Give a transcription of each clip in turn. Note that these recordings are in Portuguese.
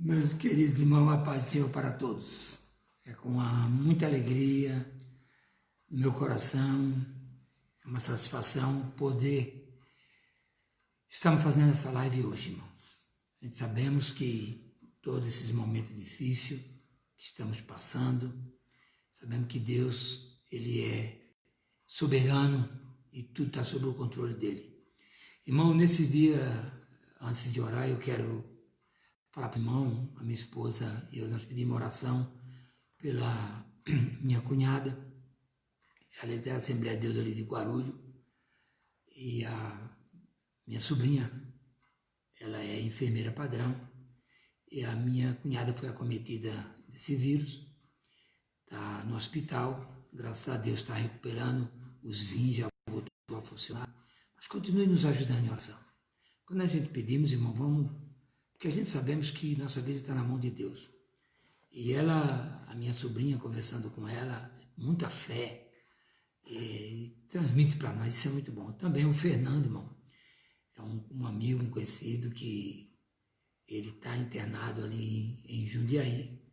Meus queridos irmãos, a paz do Senhor para todos. É com muita alegria no meu coração, é uma satisfação poder estarmos fazendo essa live hoje, irmãos. A gente sabemos que todos esses momentos difíceis que estamos passando, sabemos que Deus, Ele é soberano e tudo está sob o controle dEle. Irmão, nesses dias, antes de orar, eu quero falar para o irmão, a minha esposa e eu, nós pedimos oração pela minha cunhada, ela é da Assembleia de Deus ali de Guarulhos, e a minha sobrinha, ela é enfermeira padrão, e a minha cunhada foi acometida desse vírus, está no hospital, graças a Deus está recuperando, os rins já voltou a funcionar, mas continue nos ajudando em oração. Quando a gente pedimos, irmão, vamos, porque a gente sabemos que nossa vida está na mão de Deus. E ela, a minha sobrinha, conversando com ela, muita fé, transmite para nós, isso é muito bom. Também o Fernando, irmão, é um amigo, um conhecido, que ele está internado ali em Jundiaí,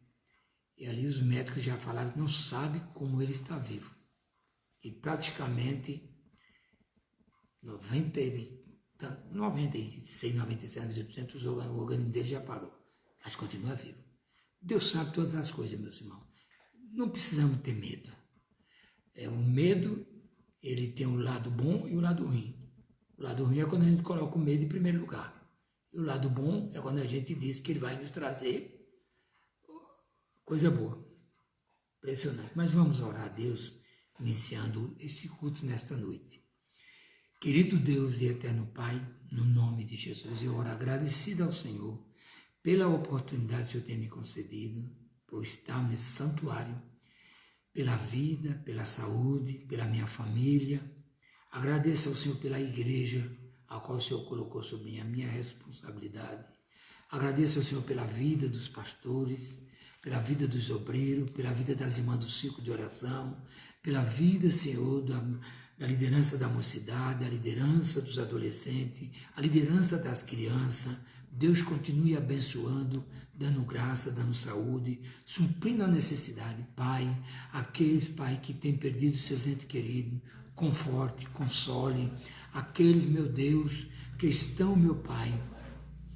e ali os médicos já falaram que não sabem como ele está vivo. E praticamente 96, 97% o organismo dele já parou, mas continua vivo. Deus sabe todas as coisas, meus irmãos. Não precisamos ter medo. O medo, ele tem o lado bom e o lado ruim. O lado ruim é quando a gente coloca o medo em primeiro lugar. E o lado bom é quando a gente diz que ele vai nos trazer coisa boa. Impressionante. Mas vamos orar a Deus, iniciando esse culto nesta noite. Querido Deus e eterno Pai, no nome de Jesus, eu oro agradecido ao Senhor pela oportunidade que o Senhor tem me concedido, por estar nesse santuário, pela vida, pela saúde, pela minha família. Agradeço ao Senhor pela igreja, a qual o Senhor colocou sobre a minha responsabilidade. Agradeço ao Senhor pela vida dos pastores, pela vida dos obreiros, pela vida das irmãs do círculo de oração, pela vida, Senhor, da liderança da mocidade, a liderança dos adolescentes, a liderança das crianças. Deus continue abençoando, dando graça, dando saúde, suprindo a necessidade. Pai, aqueles, Pai, que têm perdido seus entes queridos, conforte, console. Aqueles, meu Deus, que estão, meu Pai,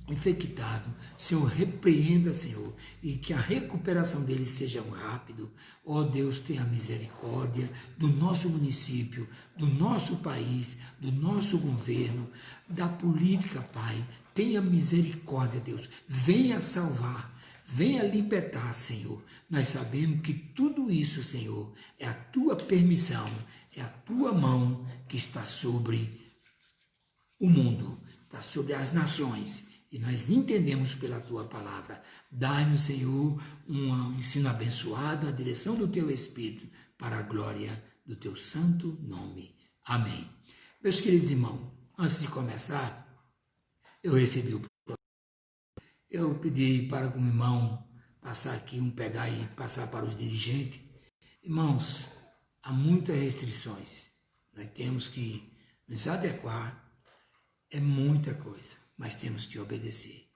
infectado, Senhor, repreenda, Senhor, e que a recuperação deles seja rápido. Ó Deus, tenha misericórdia do nosso município, do nosso país, do nosso governo, da política, Pai. Tenha misericórdia, Deus. Venha salvar, venha libertar, Senhor. Nós sabemos que tudo isso, Senhor, é a tua permissão, é a tua mão que está sobre o mundo, está sobre as nações. E nós entendemos pela tua palavra. Dai-nos, Senhor, um ensino abençoado, a direção do teu Espírito, para a glória do teu santo nome. Amém. Meus queridos irmãos, antes de começar, eu recebi o programa. Eu pedi para um irmão passar aqui, pegar e passar para os dirigentes. Irmãos, há muitas restrições. Nós temos que nos adequar. É muita coisa, mas temos que obedecer.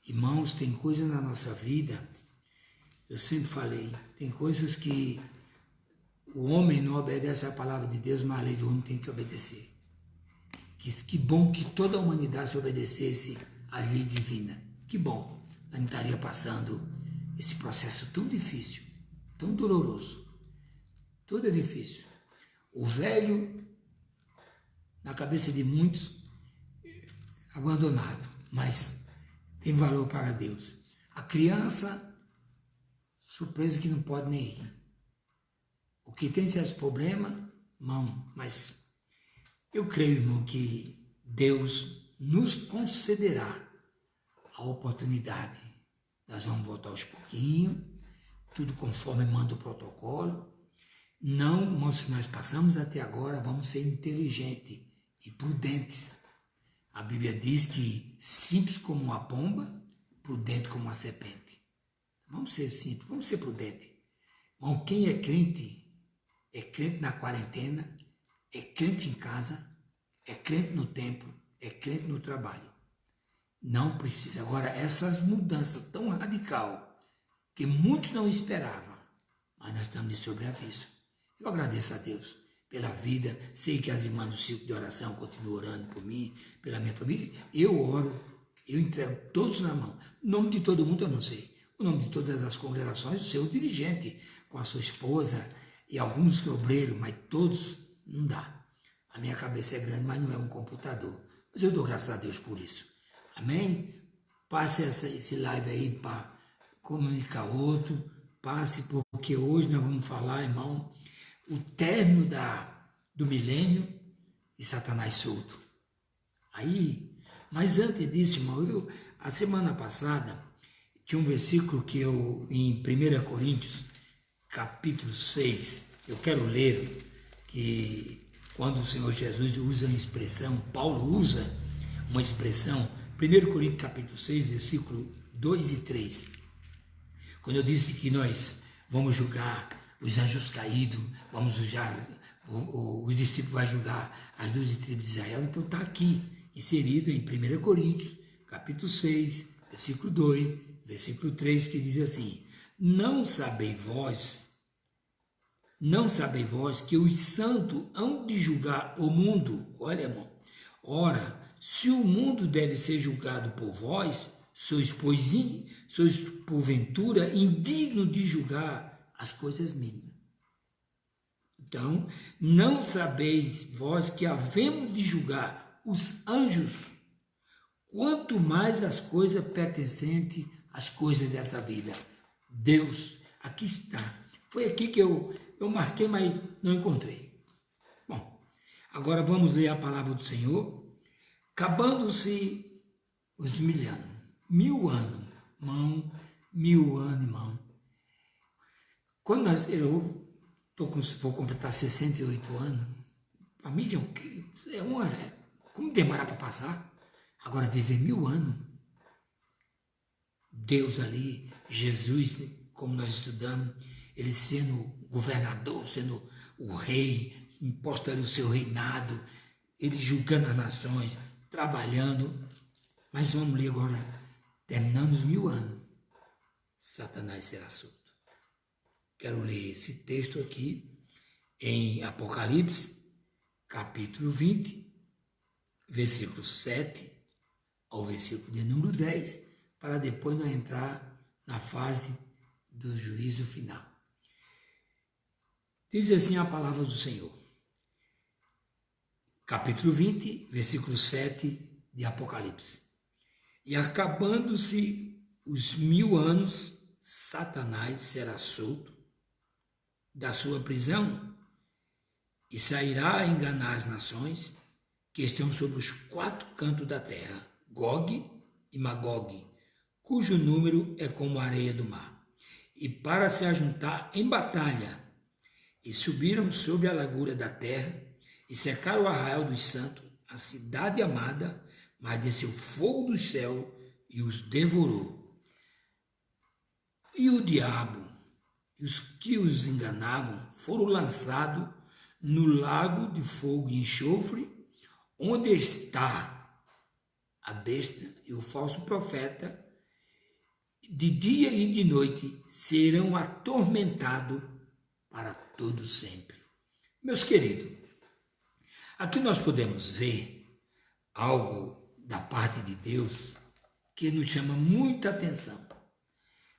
Irmãos, tem coisas na nossa vida, eu sempre falei, tem coisas que o homem não obedece à palavra de Deus, mas a lei do homem tem que obedecer. Que bom que toda a humanidade se obedecesse à lei divina. Que bom, nós não estaria passando esse processo tão difícil, tão doloroso. Tudo é difícil. O velho, na cabeça de muitos, abandonado, mas tem valor para Deus. A criança, surpresa que não pode nem rir. O que tem certos problemas, não, mas eu creio, irmão, que Deus nos concederá a oportunidade. Nós vamos voltar aos pouquinhos, tudo conforme manda o protocolo. Não, irmãos, se nós passamos até agora, vamos ser inteligentes e prudentes. A Bíblia diz que simples como uma pomba, prudente como uma serpente. Vamos ser simples, vamos ser prudentes. Irmão, quem é crente na quarentena, é crente em casa, é crente no templo, é crente no trabalho. Não precisa. Agora, essas mudanças tão radical que muitos não esperavam, mas nós estamos de sobreaviso. Eu agradeço a Deus pela vida, sei que as irmãs do círculo de oração continuam orando por mim, pela minha família. Eu oro, eu entrego todos na mão. O nome de todo mundo eu não sei. O nome de todas as congregações, o seu dirigente, com a sua esposa e alguns obreiros, mas todos não dá. A minha cabeça é grande, mas não é um computador. Mas eu dou graças a Deus por isso. Amém? Passe esse live aí para comunicar outro. Passe, porque hoje nós vamos falar, irmão, o término do milênio e Satanás solto. Aí, mas antes disso, irmão, a semana passada tinha um versículo que em 1 Coríntios, capítulo 6, eu quero ler, que quando o Senhor Jesus usa a expressão, Paulo usa uma expressão, 1 Coríntios capítulo 6, versículo 2 e 3, quando eu disse que nós vamos julgar os anjos caídos, vamos julgar, os discípulos vão julgar as 12 tribos de Israel, então está aqui, inserido em 1 Coríntios, capítulo 6, versículo 2, versículo 3, que diz assim: Não sabeis vós que os santos hão de julgar o mundo? Olha, irmão, ora, se o mundo deve ser julgado por vós, sois porventura indigno de julgar as coisas mínimas. Então, não sabeis vós que havemos de julgar os anjos, quanto mais as coisas pertencentes às coisas dessa vida. Deus, aqui está. Foi aqui que eu marquei, mas não encontrei. Bom, agora vamos ler a palavra do Senhor. Acabando-se os 1000 anos. 1000 anos, irmão. 1000 anos, irmão. Quando eu vou completar 68 anos, para mim como demorar para passar? Agora viver 1000 anos. Deus ali, Jesus, como nós estudamos, ele sendo governador, sendo o rei, imposto ali o seu reinado, ele julgando as nações, trabalhando. Mas vamos ler agora, terminando os 1000 anos, Satanás será solto. Quero ler esse texto aqui em Apocalipse, capítulo 20, versículo 7 ao versículo de número 10, para depois nós entrar na fase do juízo final. Diz assim a palavra do Senhor. Capítulo 20, versículo 7 de Apocalipse. E acabando-se os 1000 anos, Satanás será solto da sua prisão e sairá a enganar as nações que estão sobre os 4 cantos da terra, Gog e Magog, cujo número é como a areia do mar, e para se ajuntar em batalha, e subiram sobre a largura da terra, e cercaram o arraial dos santos, a cidade amada, mas desceu fogo do céu e os devorou. E o diabo e os que os enganavam foram lançados no lago de fogo e enxofre, onde está a besta e o falso profeta. De dia e de noite serão atormentados para todo sempre. Meus queridos, aqui nós podemos ver algo da parte de Deus que nos chama muita atenção.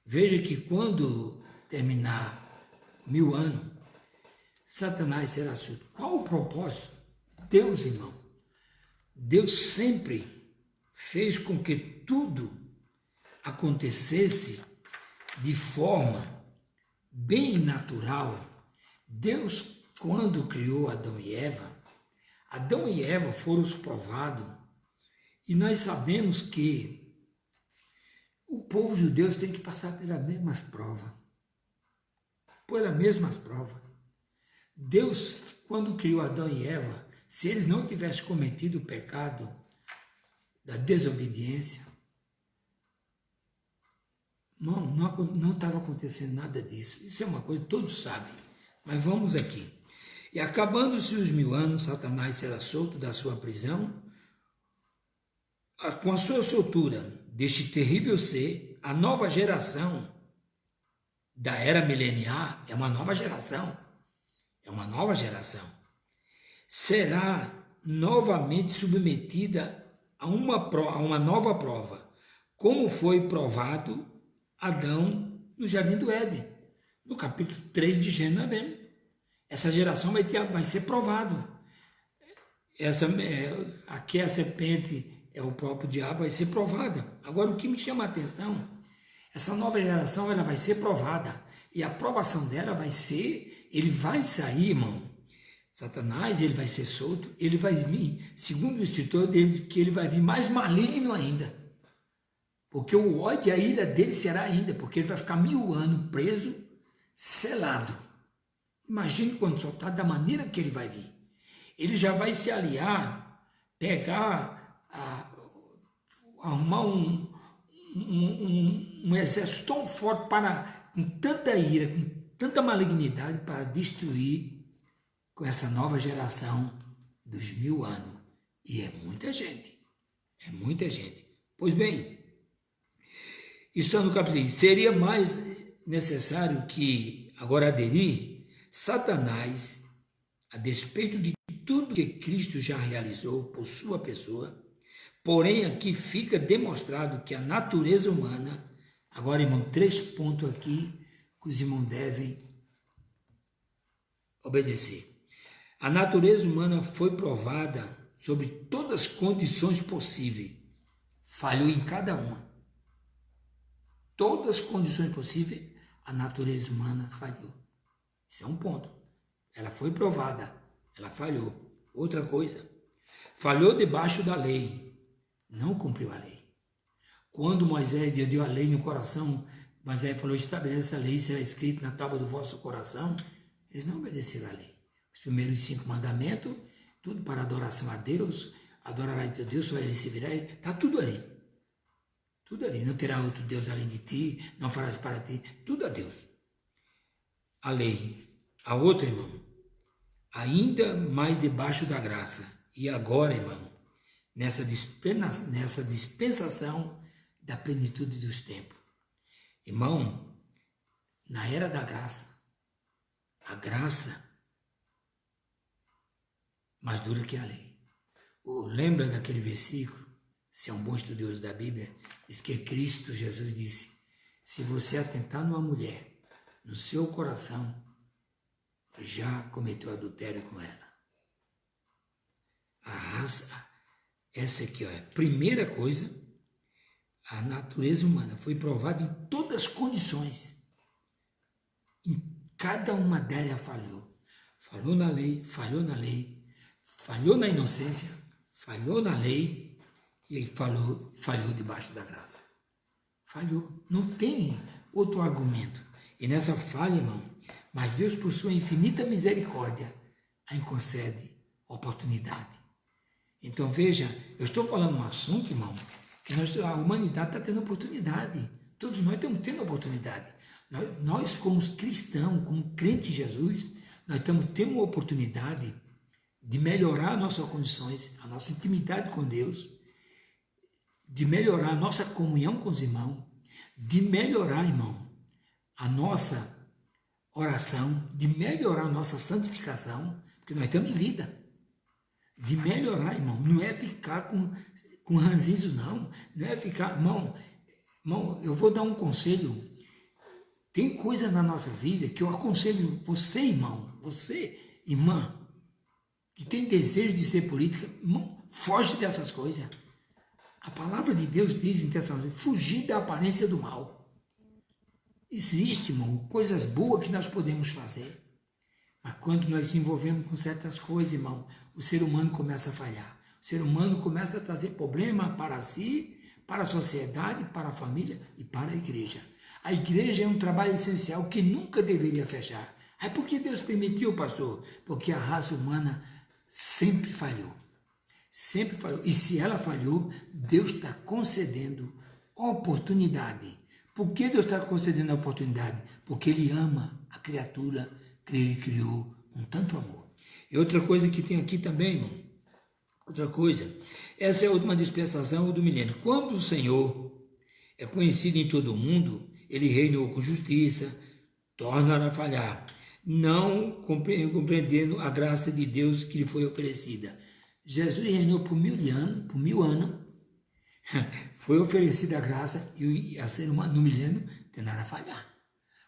Veja que quando terminar 1000 anos, Satanás será solto. Qual o propósito? Deus, irmão, Deus sempre fez com que tudo acontecesse de forma bem natural. Deus, quando criou Adão e Eva foram provados, e nós sabemos que o povo judeu tem que passar pelas mesmas provas. Deus, quando criou Adão e Eva, se eles não tivessem cometido o pecado da desobediência, não estava acontecendo nada disso. Isso é uma coisa que todos sabem. Mas vamos aqui. E acabando-se os 1000 anos, Satanás será solto da sua prisão, com a sua soltura deste terrível ser, a nova geração da era mileniar é uma nova geração. É uma nova geração. Será novamente submetida a uma nova prova, como foi provado Adão no Jardim do Éden, no capítulo 3 de Gênesis mesmo. Essa geração vai ser provada. Aqui a serpente é o próprio diabo, vai ser provada. Agora, o que me chama a atenção, essa nova geração ela vai ser provada. E a provação dela vai ser, ele vai sair, irmão. Satanás, ele vai ser solto, ele vai vir, segundo o escritor, que ele vai vir mais maligno ainda. Porque o ódio e a ira dele será ainda, porque ele vai ficar 1000 anos preso, selado. Imagine quando soltado, da maneira que ele vai vir. Ele já vai se aliar, arrumar um exército tão forte com tanta ira, com tanta malignidade para destruir com essa nova geração dos 1000 anos. E é muita gente. É muita gente. Pois bem, está no capítulo. Seria mais necessário que agora aderir Satanás, a despeito de tudo que Cristo já realizou por sua pessoa. Porém, aqui fica demonstrado que a natureza humana, agora, irmão, 3 pontos aqui que os irmãos devem obedecer. A natureza humana foi provada sobre todas as condições possíveis. Falhou em cada uma. Todas as condições possíveis, a natureza humana falhou. Isso é um ponto. Ela foi provada, ela falhou. Outra coisa, falhou debaixo da lei, não cumpriu a lei. Quando Moisés deu a lei no coração, Moisés falou, estabeleça a lei, será escrito na tábua do vosso coração. Eles não obedeceram a lei. Os primeiros 5 mandamentos, tudo para adoração a Deus, adorarás teu Deus, só ele servirá, está tudo ali. Tudo ali, não terá outro Deus além de ti, não farás para ti, tudo a Deus. A lei. A outra, irmão, ainda mais debaixo da graça. E agora, irmão, nessa dispensação da plenitude dos tempos. Irmão, na era da graça, a graça mais dura que a lei. Lembra daquele versículo? Se é um bom estudioso da Bíblia, diz que Cristo Jesus disse, se você atentar numa mulher, no seu coração, já cometeu adultério com ela. A raça, essa aqui, ó, é a primeira coisa, a natureza humana foi provada em todas as condições. Em cada uma delas falhou. Falhou na lei, falhou na inocência, falhou na lei e falhou debaixo da graça. Falhou. Não tem outro argumento. E nessa falha, irmão, mas Deus, por sua infinita misericórdia, aí concede oportunidade. Então, veja, eu estou falando um assunto, irmão, que a humanidade está tendo oportunidade. Todos nós estamos tendo oportunidade. Nós como cristãos, como crentes em Jesus, nós estamos tendo uma oportunidade de melhorar nossas condições, a nossa intimidade com Deus, de melhorar a nossa comunhão com os irmãos, de melhorar, irmão, a nossa oração, de melhorar a nossa santificação, porque nós estamos em vida. De melhorar, irmão, não é ficar com ranzinzo, não é ficar, irmão, eu vou dar um conselho. Tem coisa na nossa vida que eu aconselho você, irmão, você, irmã, que tem desejo de ser política, irmão, foge dessas coisas. A palavra de Deus diz em Tessalonicenses, fugir da aparência do mal. Existe, irmão, coisas boas que nós podemos fazer. Mas quando nós se envolvemos com certas coisas, irmão, o ser humano começa a falhar. O ser humano começa a trazer problema para si, para a sociedade, para a família e para a igreja. A igreja é um trabalho essencial que nunca deveria fechar. Aí por que Deus permitiu, pastor? Porque a raça humana sempre falhou. Sempre falhou. E se ela falhou, Deus está concedendo oportunidade. Por que Deus está concedendo a oportunidade? Porque Ele ama a criatura que Ele criou com tanto amor. E outra coisa que tem aqui também, irmão, Outra coisa, essa é a última dispensação do milênio. Quando o Senhor é conhecido em todo o mundo, ele reinou com justiça, torna a falhar, não compreendendo a graça de Deus que lhe foi oferecida. Jesus reinou por 1000 anos, foi oferecida a graça e a ser humano no milênio tentará falhar.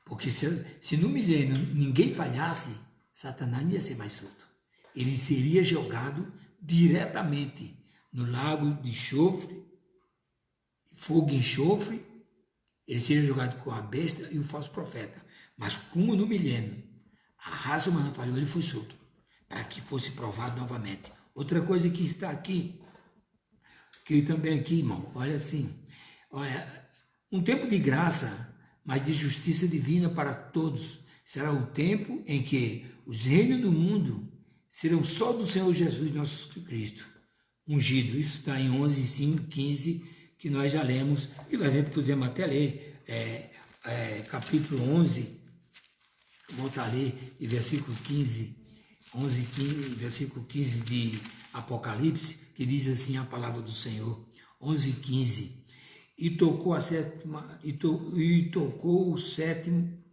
Porque se no milênio ninguém falhasse, Satanás não ia ser mais solto. Ele seria jogado diretamente no lago de enxofre, fogo e enxofre. Ele seria jogado com a besta e o falso profeta. Mas como no milênio a raça humana falhou, ele foi solto, para que fosse provado novamente. Outra coisa que está aqui, que também aqui, irmão, olha assim, olha, um tempo de graça, mas de justiça divina para todos. Será o tempo em que os reinos do mundo serão só do Senhor Jesus, nosso Cristo, ungido. Isso está em 11, 5, 15, que nós já lemos, e a gente podemos até ler, capítulo 11, voltar a ler, e versículo 15, 11, 15, versículo 15 de Apocalipse, que diz assim a palavra do Senhor, 11, 15, e tocou a sétima, e tocou o sétimo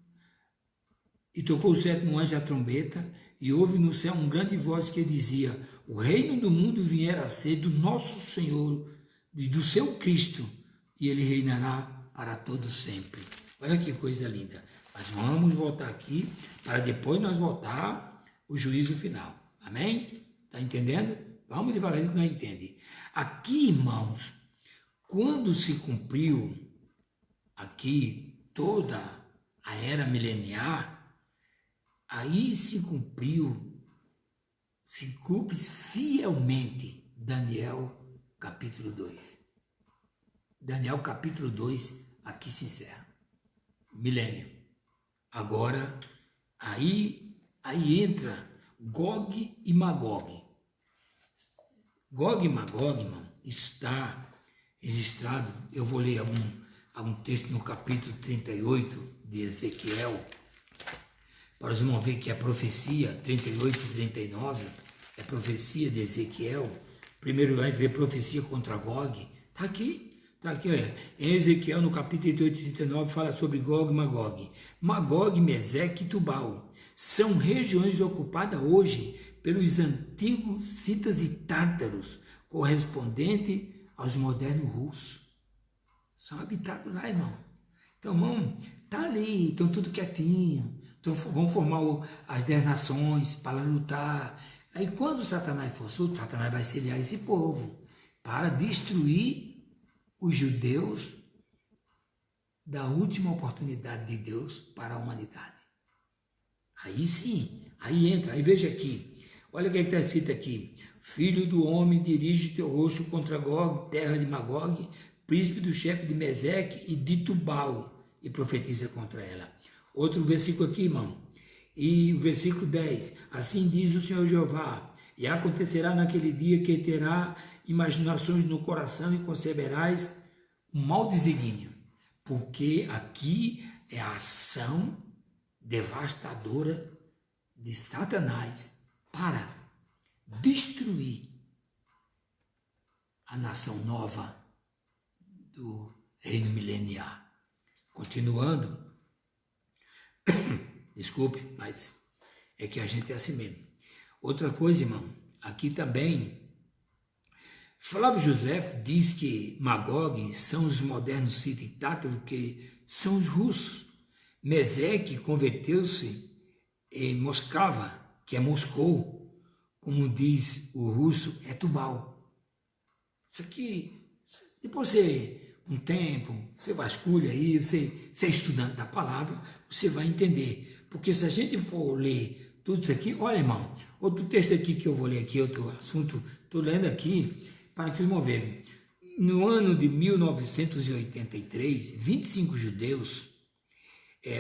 anjo a trombeta, e houve no céu uma grande voz que dizia: o reino do mundo viera a ser do nosso Senhor e do seu Cristo, e ele reinará para todo sempre. Olha que coisa linda. Mas vamos voltar aqui, para depois nós voltar o juízo final. Amém? Está entendendo? Vamos devagar que nós entendemos. Aqui, irmãos, quando se cumpriu aqui toda a era mileniar, aí se cumpre fielmente Daniel capítulo 2. Daniel capítulo 2 aqui se encerra. Milênio. Agora, aí entra Gog e Magog. Gog e Magog, irmão, está registrado, eu vou ler algum texto no capítulo 38 de Ezequiel, para os irmãos verem que a profecia 38 e 39 é profecia de Ezequiel. Primeiro a gente vê profecia contra Gog, está aqui, olha. Em Ezequiel, no capítulo 38 e 39, fala sobre Gog e Magog. Magog, Meseque e Tubal são regiões ocupadas hoje pelos antigos citas e tártaros, correspondente aos modernos russos. São habitados lá, irmão. Então, irmão, tá ali, estão tudo quietinho. Então, vão formar as 10 nações para lutar. Aí, quando Satanás for solto, Satanás vai auxiliar esse povo para destruir os judeus da última oportunidade de Deus para a humanidade. Aí sim, aí entra, aí veja aqui, olha o que está escrito aqui: filho do homem, dirige teu rosto contra Gog, terra de Magog, príncipe do chefe de Meseque e de Tubal, e profetiza contra ela. Outro versículo aqui, irmão, e o versículo 10, assim diz o Senhor Jeová, e acontecerá naquele dia que terá imaginações no coração e conceberás um mau desígnio, porque aqui é a ação devastadora de Satanás para destruir a nação nova do reino mileniar. Continuando, desculpe, mas é que a gente é assim mesmo. Outra coisa, irmão, aqui também, Flávio José diz que Magog são os modernos citas e tártaros, que são os russos. Meseque converteu-se em Moscava, que é Moscou, como diz o russo, é Tubal. Isso aqui, depois você, um tempo, você vasculha aí, você estudante da palavra, você vai entender. Porque se a gente for ler tudo isso aqui, olha, irmão, outro texto aqui que eu vou ler aqui, outro assunto, estou lendo aqui, para que os irmãos vejam. No ano de 1983, 25 judeus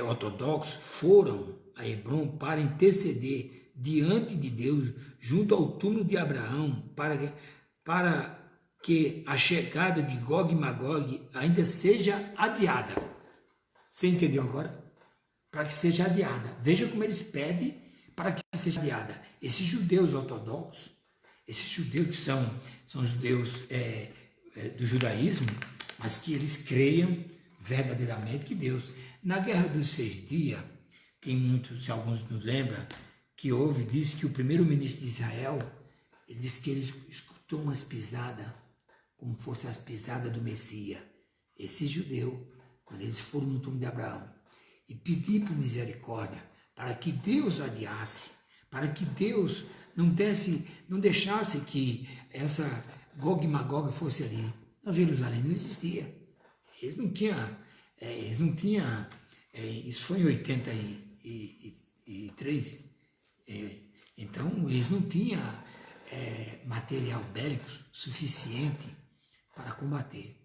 ortodoxos foram a Hebrom para interceder diante de Deus junto ao túmulo de Abraão para que a chegada de Gog e Magog ainda seja adiada. Você entendeu agora? Para que seja adiada. Veja como eles pedem para que seja adiada. Esses judeus ortodoxos, Esses judeus que são judeus do judaísmo, mas que eles creiam verdadeiramente que Deus... Na Guerra dos 6 Dias, se alguns nos lembram, que houve, disse que o primeiro-ministro de Israel, ele disse que ele escutou umas pisadas, como fossem as pisadas do Messias. Esse judeu, quando eles foram no túmulo de Abraão, e pediram por misericórdia, para que Deus adiasse, para que Deus não deixasse que essa Gog e Magog fosse ali. Na Jerusalém não existia. Eles não tinham, isso foi em 83, então eles não tinham material bélico suficiente para combater.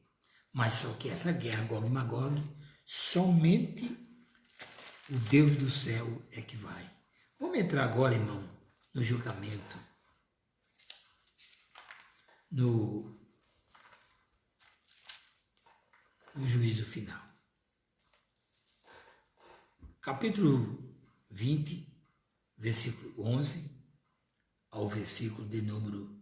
Mas só que essa guerra Gog e Magog, somente o Deus do céu é que vai. Vamos entrar agora, irmão, no julgamento, no juízo final. Capítulo 20, versículo 11 ao versículo de número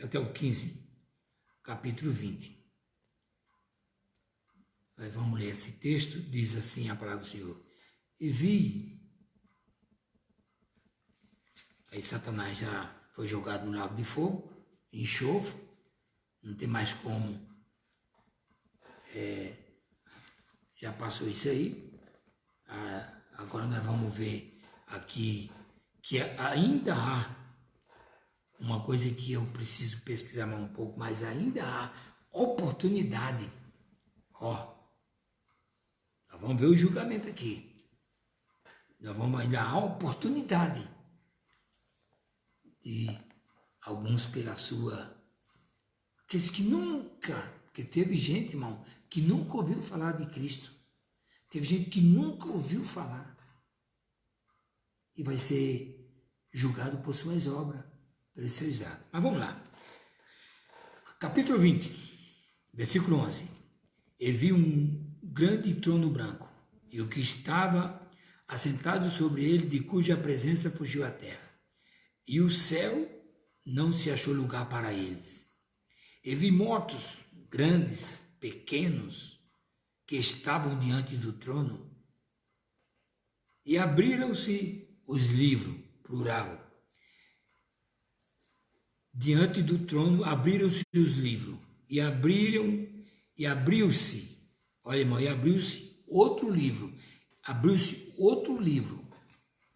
até o 15, capítulo 20. Mas vamos ler esse texto, diz assim a palavra do Senhor. E vi, aí Satanás já foi jogado no lago de fogo, enxofre, não tem mais como, já passou isso aí. Agora nós vamos ver aqui que ainda há uma coisa que eu preciso pesquisar mais um pouco, mas ainda há oportunidade. Nós vamos ver o julgamento aqui. Ainda há oportunidade de alguns pela sua... Aqueles que nunca... Porque teve gente, irmão, que nunca ouviu falar de Cristo. Teve gente que nunca ouviu falar. E vai ser julgado por suas obras, pelos seus atos. Mas vamos lá. Capítulo 20, versículo 11. E vi um grande trono branco, e o que estava assentado sobre ele, de cuja presença fugiu a terra. E o céu não se achou lugar para eles. E vi mortos, grandes, pequenos, que estavam diante do trono, e abriram-se os livros, plural. Diante do trono abriram-se os livros, e abriu-se, olha, irmão, e abriu-se outro livro. Abriu-se outro livro.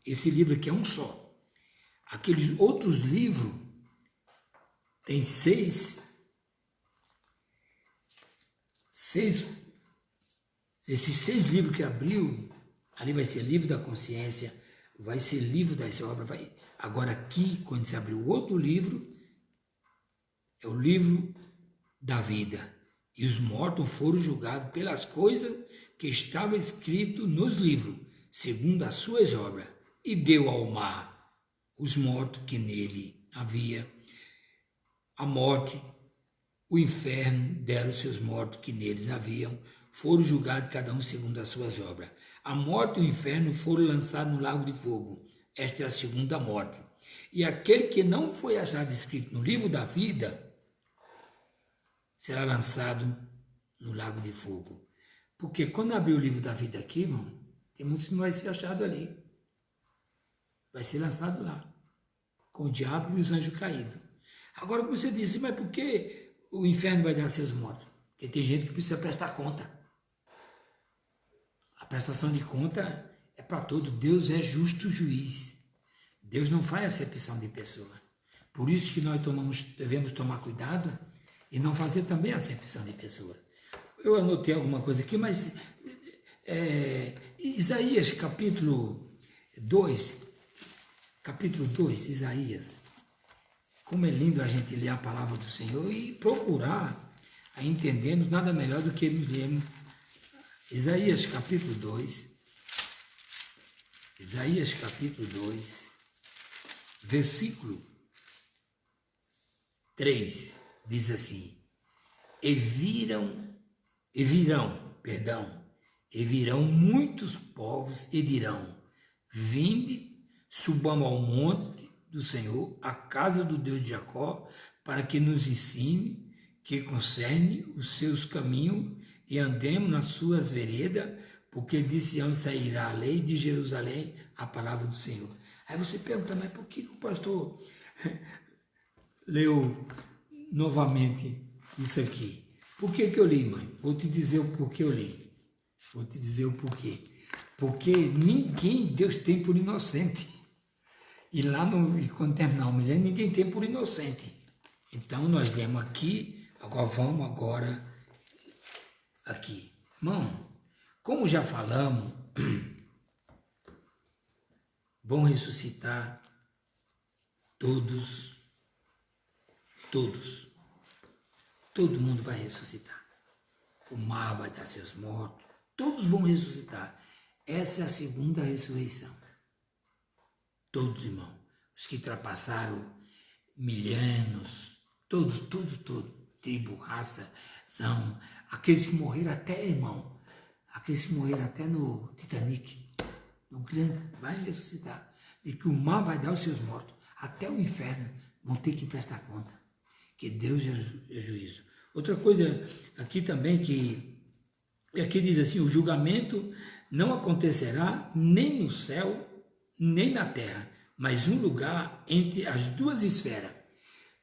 Esse livro aqui é um só. Aqueles outros livros tem seis. Esses 6 livros que abriu, ali vai ser livro da consciência, vai ser livro das obras. Agora aqui, quando se abriu outro livro, é o livro da vida. E os mortos foram julgados pelas coisas que estavam escritas nos livros, segundo as suas obras. E deu ao mar os mortos que nele havia. A morte, o inferno deram seus mortos que neles haviam. Foram julgados cada um segundo as suas obras. A morte e o inferno foram lançados no lago de fogo. Esta é a segunda morte. E aquele que não foi achado escrito no livro da vida será lançado no lago de fogo. Porque quando abrir o livro da vida aqui, irmão, tem muitos que não vai ser achado ali. Vai ser lançado lá, com o diabo e os anjos caídos. Agora, como você disse, mas por que o inferno vai dar seus mortos? Porque tem gente que precisa prestar conta. A prestação de conta é para todos. Deus é justo juiz. Deus não faz acepção de pessoa. Por isso que nós devemos tomar cuidado e não fazer também acepção de pessoa. Eu anotei alguma coisa aqui, mas Isaías capítulo 2, Isaías. Como é lindo a gente ler a palavra do Senhor e procurar a entendermos nada melhor do que nos lemos. Isaías capítulo 2, versículo 3, diz assim: E virão muitos povos e dirão: vinde, subamos ao monte do Senhor, à casa do Deus de Jacó, para que nos ensine, que concerne os seus caminhos, e andemos nas suas veredas, porque de Sião sairá a lei, de Jerusalém a palavra do Senhor. Aí você pergunta, mas por que o pastor leu novamente isso aqui? Por que eu li, mãe? Vou te dizer o porquê eu li. Vou te dizer o porquê. Porque ninguém Deus tem por inocente. E lá quando terminar o milênio, ninguém tem por inocente. Então nós viemos aqui, agora vamos aqui. Irmão, como já falamos, vão ressuscitar todos. Todo mundo vai ressuscitar. O mar vai dar seus mortos. Todos vão ressuscitar. Essa é a segunda ressurreição. Todos, irmão. Os que ultrapassaram milênios, todos. Tribo, raça, são aqueles que morreram até, irmão. Aqueles que morreram até no Titanic. No grande, vai ressuscitar. De que o mar vai dar os seus mortos. Até o inferno vão ter que prestar conta. Que Deus é juízo. Outra coisa aqui também que aqui diz assim, o julgamento não acontecerá nem no céu, nem na terra, mas um lugar entre as duas esferas.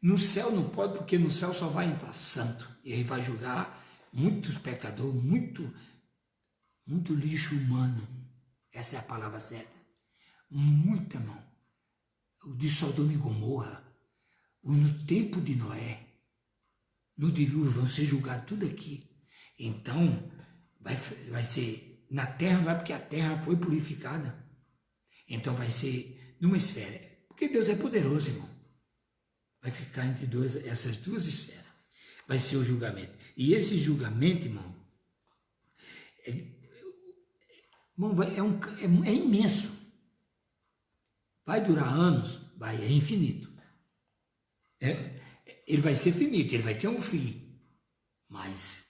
No céu não pode, porque no céu só vai entrar santo. E aí vai julgar muitos pecadores, muito lixo humano. Essa é a palavra certa. Muito, irmão. O de Sodoma e Gomorra. No tempo de Noé, no dilúvio, vão ser julgados tudo aqui. Então, vai ser na terra, não é porque a terra foi purificada. Então vai ser numa esfera. Porque Deus é poderoso, irmão. Vai ficar entre essas duas esferas. Vai ser o julgamento. E esse julgamento, irmão, é imenso. Vai durar anos? Vai, é infinito. Ele vai ser finito, ele vai ter um fim, mas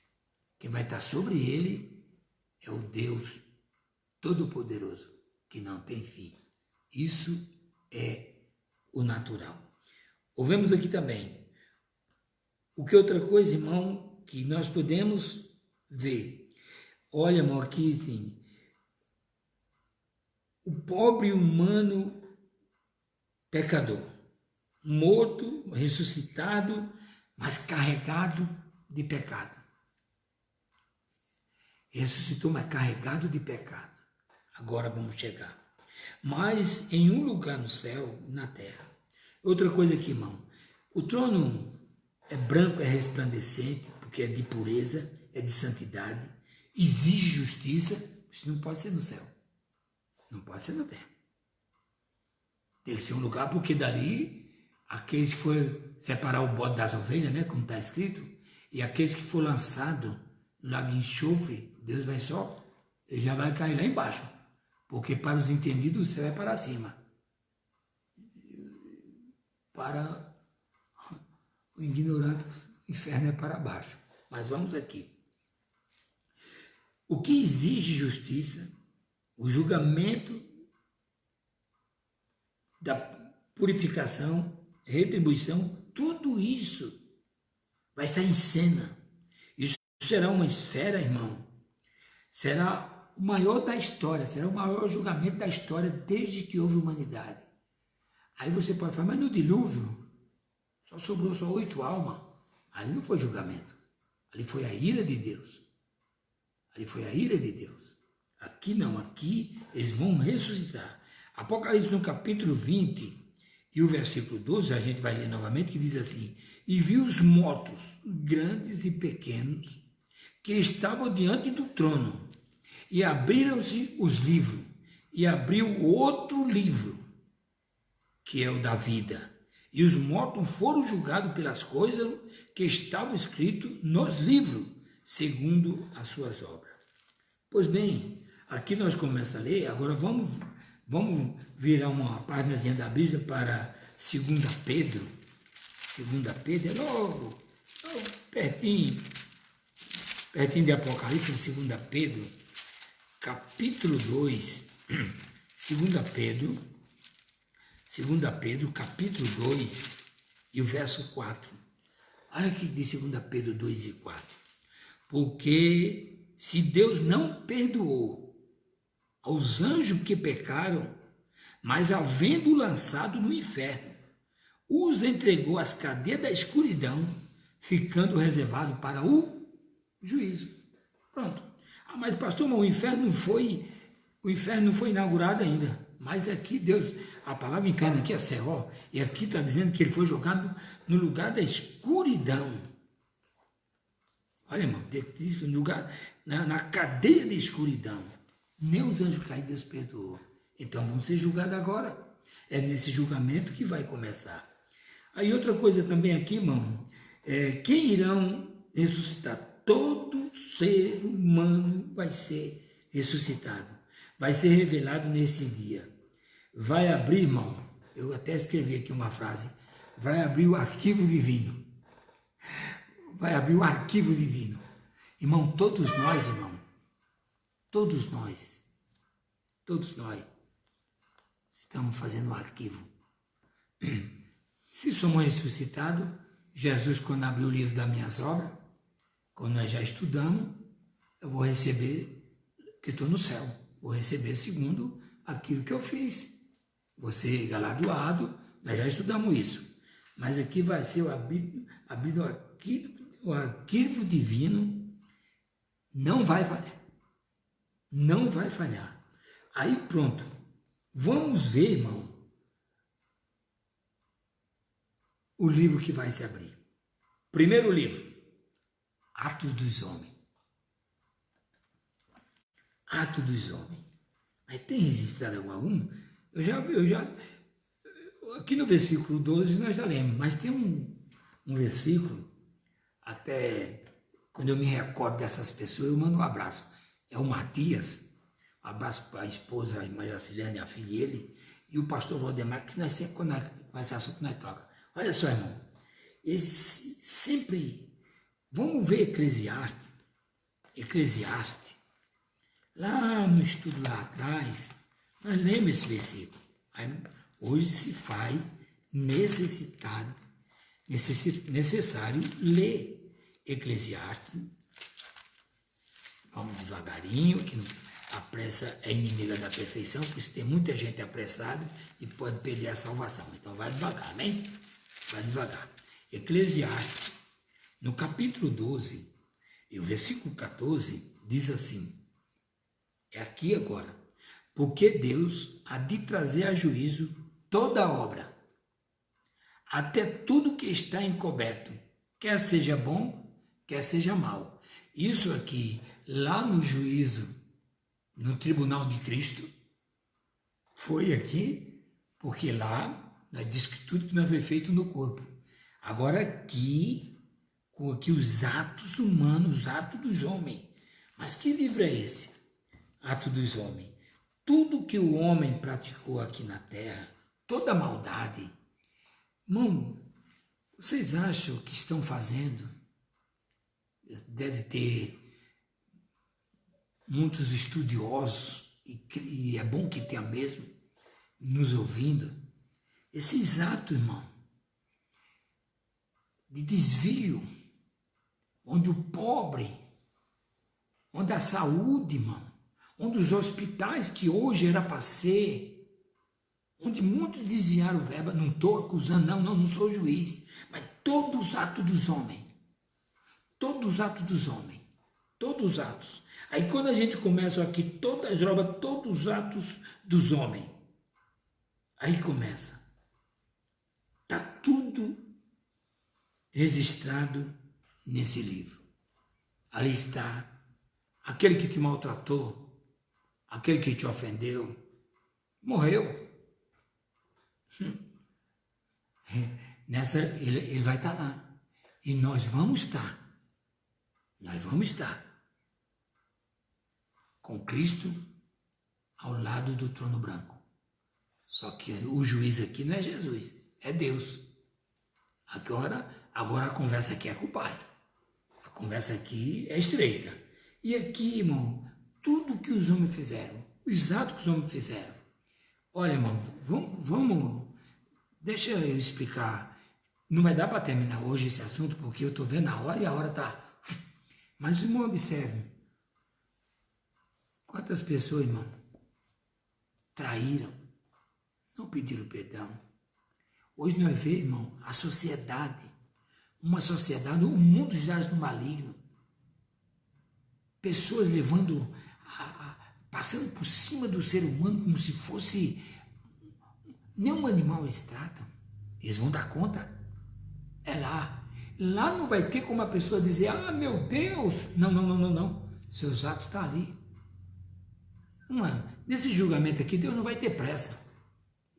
quem vai estar sobre ele é o Deus Todo-Poderoso, que não tem fim. Isso é o natural. Ouvemos aqui também, o que outra coisa, irmão, que nós podemos ver. Olha, irmão, aqui assim, o pobre humano pecador, morto, ressuscitado, mas carregado de pecado. Ressuscitou, mas carregado de pecado. Agora vamos chegar. Mas em um lugar no céu, na terra. Outra coisa aqui, irmão. O trono é branco, é resplandecente, porque é de pureza, é de santidade, exige justiça. Isso não pode ser no céu. Não pode ser na terra. Tem que ser um lugar, porque dali aqueles que foram separar o bode das ovelhas, né, como está escrito, e aqueles que foram lançados no lago de enxofre, Deus vai ele já vai cair lá embaixo, porque para os entendidos o céu é para cima, para o ignorante o inferno é para baixo. Mas vamos aqui. O que exige justiça, o julgamento da purificação, retribuição, tudo isso vai estar em cena. Isso será uma esfera, irmão, será o maior da história, será o maior julgamento da história desde que houve humanidade. Aí você pode falar, mas no dilúvio sobrou só 8 almas. Ali não foi julgamento, ali foi a ira de Deus. Ali foi a ira de Deus. Aqui não, aqui eles vão ressuscitar. Apocalipse no capítulo 20 e o versículo 12, a gente vai ler novamente, que diz assim, e viu os mortos, grandes e pequenos, que estavam diante do trono, e abriram-se os livros, e abriu outro livro, que é o da vida, e os mortos foram julgados pelas coisas que estavam escritas nos livros, segundo as suas obras. Pois bem, aqui nós começamos a ler, agora vamos virar uma páginazinha da Bíblia para 2 Pedro. 2 Pedro é logo pertinho de Apocalipse, 2 Pedro, capítulo 2. Pedro, capítulo 2 e o verso 4. Olha o que diz 2 Pedro 2 e 4. Porque se Deus não perdoou aos anjos que pecaram, mas havendo lançado no inferno, os entregou às cadeias da escuridão, ficando reservado para o juízo. Pronto. Ah, mas pastor, mas o inferno não foi inaugurado ainda. Mas aqui Deus, a palavra inferno aqui é Seol, e aqui está dizendo que ele foi jogado no lugar da escuridão. Olha, irmão, diz que no lugar, na cadeia de escuridão. Nem os anjos caídos Deus perdoou. Então vão ser julgados agora. É nesse julgamento que vai começar. Aí outra coisa também aqui, irmão, quem irão ressuscitar? Todo ser humano vai ser ressuscitado. Vai ser revelado nesse dia. Vai abrir, irmão, eu até escrevi aqui uma frase, vai abrir o arquivo divino. Vai abrir o arquivo divino. Irmão, todos nós, todos nós estamos fazendo um arquivo. Se somos ressuscitados, Jesus, quando abriu o livro das minhas obras, quando nós já estudamos, eu vou receber, que estou no céu, vou receber segundo aquilo que eu fiz. Vou ser galardoado, nós já estudamos isso. Mas aqui vai ser o arquivo divino, não vai falhar. Não vai falhar. Aí pronto, vamos ver, irmão, o livro que vai se abrir. Primeiro livro, Atos dos Homens. Atos dos Homens. Aí tem registrado algum? Eu já, aqui no versículo 12 nós já lemos, mas tem um versículo, até quando eu me recordo dessas pessoas, eu mando um abraço. É o Matias, um abraço para a esposa, a irmã Jacilene, a filha dele, e o pastor Valdemar, que nós sempre, quando esse assunto, nós toca. Olha só, irmão, eles sempre, vamos ver Eclesiastes, lá no estudo lá atrás, nós lemos esse versículo. Aí, hoje se faz necessário ler Eclesiastes. Vamos devagarinho, que a pressa é inimiga da perfeição, por isso tem muita gente apressada e pode perder a salvação. Então vai devagar, amém? Vai devagar. Eclesiastes, no capítulo 12, e o versículo 14, diz assim, é aqui agora, porque Deus há de trazer a juízo toda obra, até tudo que está encoberto, quer seja bom, quer seja mal. Isso aqui, lá no juízo, no tribunal de Cristo, foi aqui, porque lá, nós diz que tudo que não foi feito no corpo. Agora aqui, com aqui os atos humanos, os atos dos homens. Mas que livro é esse? Atos dos homens. Tudo que o homem praticou aqui na terra, toda a maldade. Irmão, vocês acham que estão fazendo? Deve ter muitos estudiosos, e é bom que tenha mesmo, nos ouvindo. Esses atos, irmão, de desvio, onde o pobre, onde a saúde, irmão, onde os hospitais que hoje era para ser, onde muitos desviaram o verbo, não estou acusando, não sou juiz, mas todos os atos dos homens, todos os atos dos homens, todos os atos. Aí quando a gente começa aqui, todas as obras, todos os atos dos homens, aí começa, está tudo registrado nesse livro. Ali está aquele que te maltratou, aquele que te ofendeu, morreu. Ele vai estar lá. E nós vamos estar. Nós vamos estar com Cristo ao lado do trono branco. Só que o juiz aqui não é Jesus, é Deus. Agora a conversa aqui é com o Pai. A conversa aqui é estreita. E aqui, irmão, tudo que os homens fizeram, os atos que os homens fizeram, Olha, irmão, deixa eu explicar. Não vai dar para terminar hoje esse assunto, porque eu estou vendo a hora e a hora está. Mas, irmão, observe. Quantas pessoas, irmão, traíram, não pediram perdão. Hoje nós vemos, irmão, a sociedade, o mundo jaz no maligno. Pessoas levando, passando por cima do ser humano como se fosse nenhum animal eles tratam. Eles vão dar conta. É lá. Lá não vai ter como a pessoa dizer, meu Deus. Não. Seus atos estão ali. Nesse julgamento aqui, Deus não vai ter pressa.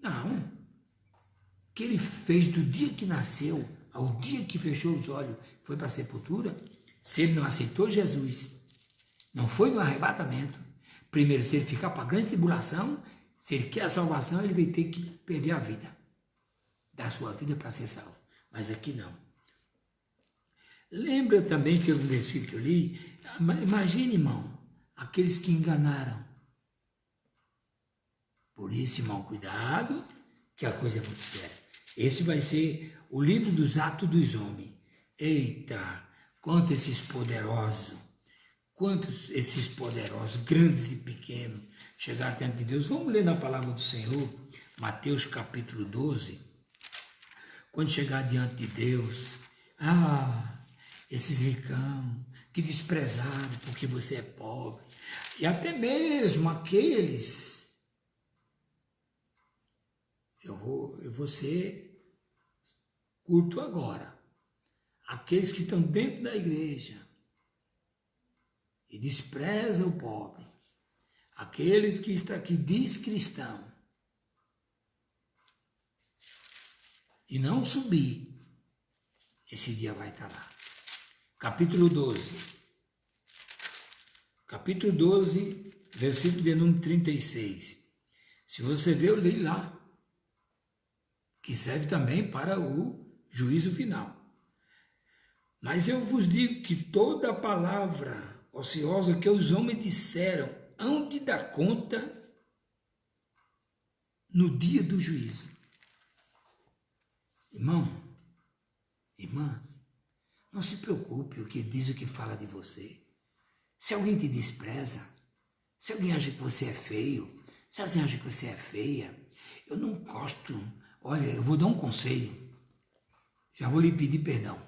Não. O que ele fez do dia que nasceu ao dia que fechou os olhos, foi para a sepultura. Se ele não aceitou Jesus, não foi no arrebatamento. Primeiro, se ele ficar para a grande tribulação, se ele quer a salvação, ele vai ter que perder a vida. Dar a sua vida para ser salvo. Mas aqui não. Lembra também que no versículo que eu li, imagine, irmão, aqueles que enganaram. Por isso, irmão, cuidado, que a coisa é muito séria. Esse vai ser o livro dos Atos dos Homens. Eita, quantos esses poderosos, grandes e pequenos, chegaram diante de Deus. Vamos ler na palavra do Senhor, Mateus capítulo 12. Quando chegar diante de Deus, esses ricão que desprezaram porque você é pobre, e até mesmo aqueles, eu vou ser curto agora, aqueles que estão dentro da igreja e desprezam o pobre, aqueles que diz cristão, e não subir, esse dia vai estar lá. Capítulo 12, versículo de número 36. Se você ver, eu li lá, que serve também para o juízo final. Mas eu vos digo que toda palavra ociosa que os homens disseram hão de dar conta no dia do juízo. Irmão, irmãs, não se preocupe o que diz, o que fala de você. Se alguém te despreza, se alguém acha que você é feio, se alguém acha que você é feia, eu não gosto. Olha, eu vou dar um conselho. Já vou lhe pedir perdão.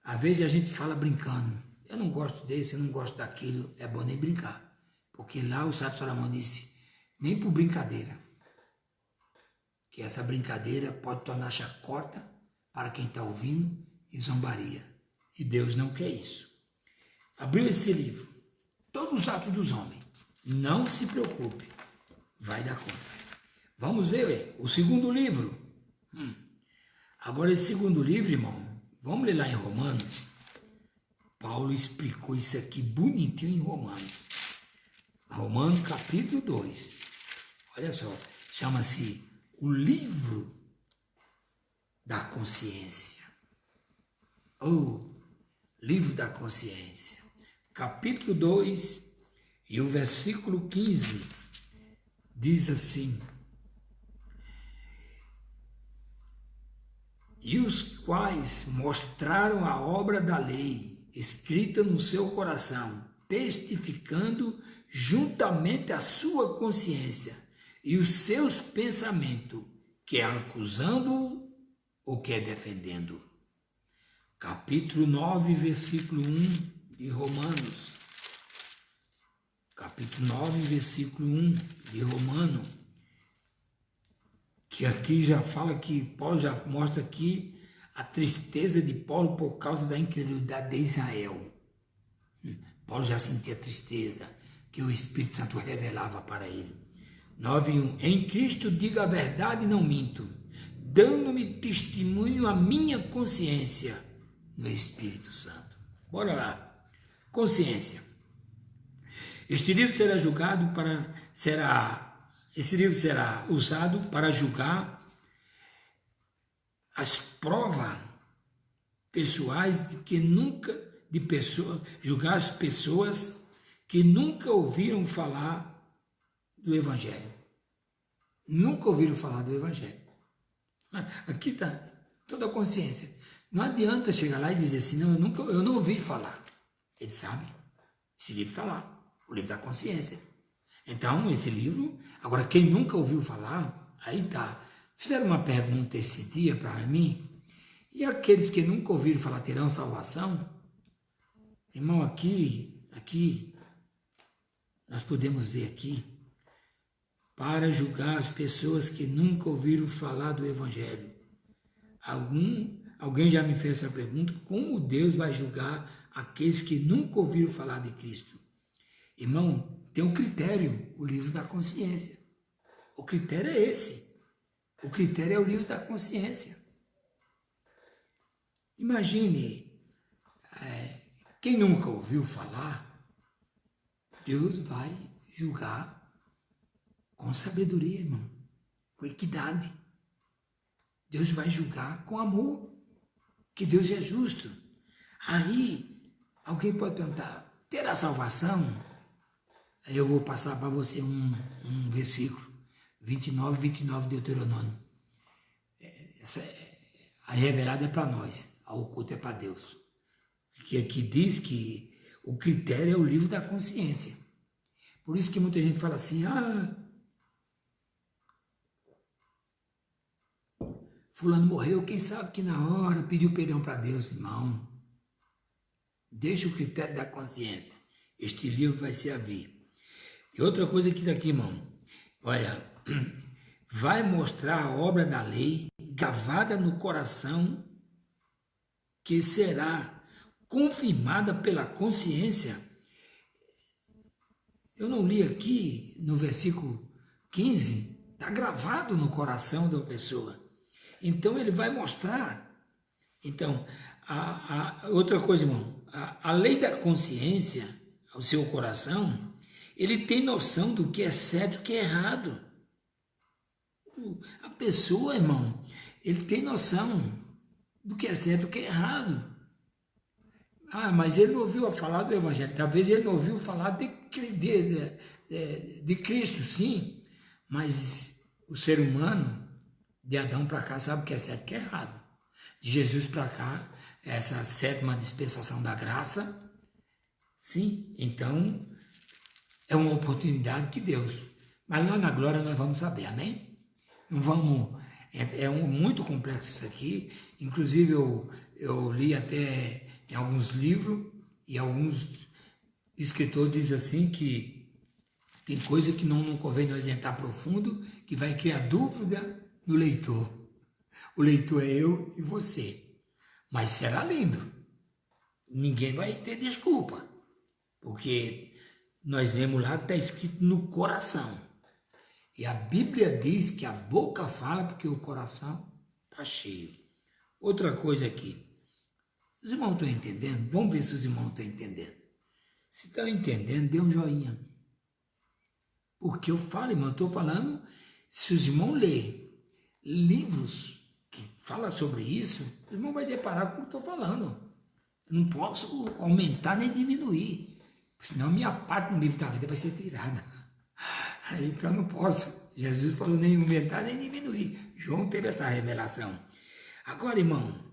Às vezes a gente fala brincando. Eu não gosto desse, eu não gosto daquilo. É bom nem brincar. Porque lá o sábio Salomão disse, nem por brincadeira. Que essa brincadeira pode tornar chacota para quem está ouvindo e zombaria. E Deus não quer isso. Abriu esse livro. Todos os atos dos homens. Não se preocupe. Vai dar conta. Vamos ver o segundo livro. Agora, esse segundo livro, irmão, vamos ler lá em Romanos. Paulo explicou isso aqui bonitinho em Romanos. Romanos capítulo 2. Olha só, chama-se o livro da consciência. Livro da consciência. Capítulo 2 e o versículo 15 diz assim: e os quais mostraram a obra da lei, escrita no seu coração, testificando juntamente a sua consciência e os seus pensamentos, que é acusando-o ou que é defendendo. Capítulo 9, versículo 1 de Romanos. Capítulo 9, versículo 1 de Romanos. Que aqui já fala que Paulo já mostra aqui a tristeza de Paulo por causa da incredulidade de Israel. Paulo já sentia tristeza que o Espírito Santo revelava para ele. 9:1. Em Cristo digo a verdade e não minto, dando-me testemunho a minha consciência no Espírito Santo. Bora lá. Consciência. Este livro será usado para julgar as provas pessoais julgar as pessoas que nunca ouviram falar do Evangelho. nunca ouviram falar do Evangelho. Aqui está toda a consciência. Não adianta chegar lá e dizer assim, não, eu não ouvi falar. Ele sabe, esse livro está lá, o livro da consciência. Então, esse livro, agora quem nunca ouviu falar, aí tá. Fizeram uma pergunta esse dia para mim, e aqueles que nunca ouviram falar terão salvação? Irmão, aqui, nós podemos ver aqui, para julgar as pessoas que nunca ouviram falar do Evangelho. Alguém já me fez essa pergunta, como Deus vai julgar aqueles que nunca ouviram falar de Cristo? Irmão, tem um critério, o livro da consciência. O critério é esse. O critério é o livro da consciência. Imagine, quem nunca ouviu falar, Deus vai julgar com sabedoria, irmão, com equidade. Deus vai julgar com amor, que Deus é justo. Aí, alguém pode perguntar, terá salvação? Aí eu vou passar para você um versículo, 29 de Deuteronômio. A revelada é para nós, a oculta é para Deus. Que aqui diz que o critério é o livro da consciência. Por isso que muita gente fala assim, fulano morreu, quem sabe que na hora pediu perdão para Deus, irmão. Deixa o critério da consciência. Este livro vai se haver. E outra coisa aqui daqui, irmão. Olha, vai mostrar a obra da lei gravada no coração, que será confirmada pela consciência. Eu não li aqui no versículo 15, está gravado no coração da pessoa. Então ele vai mostrar. Então, outra coisa, irmão, a lei da consciência, o seu coração, ele tem noção do que é certo e o que é errado. A pessoa, irmão, ele tem noção do que é certo e o que é errado. Mas ele não ouviu falar do Evangelho. Talvez ele não ouviu falar de Cristo, sim. Mas o ser humano, de Adão para cá, sabe o que é certo e o que é errado. De Jesus para cá, essa sétima dispensação da graça, sim. Então, é uma oportunidade de Deus. Mas lá na glória nós vamos saber, amém? Não vamos... muito complexo isso aqui. Inclusive, eu li até... Tem alguns livros e alguns escritores dizem assim que tem coisa que não convém nós entrar profundo, que vai criar dúvida no leitor. O leitor é eu e você. Mas será lindo. Ninguém vai ter desculpa. Porque nós lemos lá que está escrito no coração. E a Bíblia diz que a boca fala porque o coração está cheio. Outra coisa aqui. Os irmãos estão entendendo? Vamos ver se os irmãos estão entendendo. Se estão entendendo, dê um joinha. Porque eu falo, irmão, estou falando, se os irmãos lerem livros que falam sobre isso, os irmãos vão deparar com o que eu estou falando. Eu não posso aumentar nem diminuir, senão minha parte no livro da vida vai ser tirada. Então eu não posso. Jesus falou nem aumentar nem diminuir. João teve essa revelação. Agora, irmão,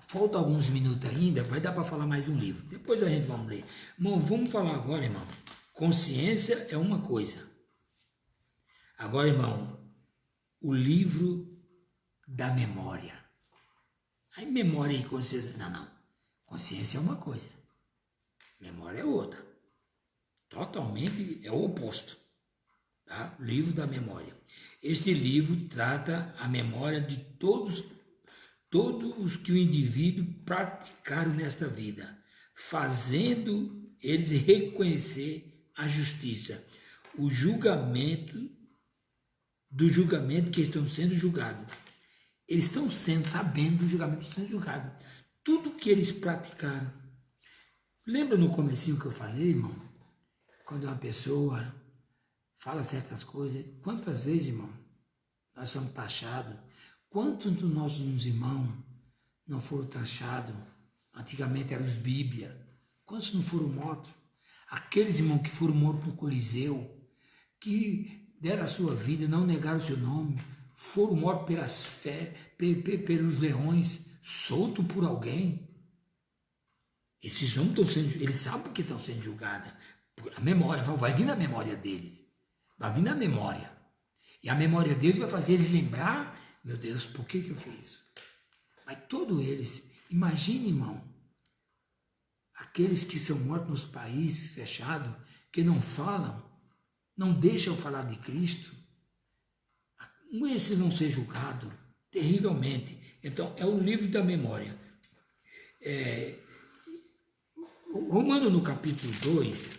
falta alguns minutos ainda, vai dar para falar mais um livro. Depois a gente vai ler. Irmão, vamos falar agora, irmão. Consciência é uma coisa. Agora, irmão, o livro da memória. Aí memória e consciência... Não. Consciência é uma coisa. Memória é outra. Totalmente é o oposto. Tá? Livro da memória. Este livro trata a memória de todos os que o indivíduo praticaram nesta vida, fazendo eles reconhecer a justiça, o julgamento que estão sendo julgados. Eles estão sabendo do julgamento que estão sendo julgados. Tudo que eles praticaram. Lembra no comecinho que eu falei, irmão? Quando uma pessoa fala certas coisas, quantas vezes, irmão, nós somos taxados? Quantos dos nossos irmãos não foram taxados? Antigamente eram os Bíblia. Quantos não foram mortos? Aqueles irmãos que foram mortos no Coliseu, que deram a sua vida, não negaram o seu nome, foram mortos pelos leões, soltos por alguém. Esses homens estão sendo, eles sabem porque estão sendo julgados. A memória, vai vir na memória deles. Vai vir na memória. E a memória deles vai fazer eles lembrar, meu Deus, por que eu fiz isso? Mas todos eles, imagine, irmão, aqueles que são mortos nos países fechados, que não falam, não deixam falar de Cristo, esses vão ser julgados terrivelmente. Então, é o livro da memória. Romano no capítulo 2,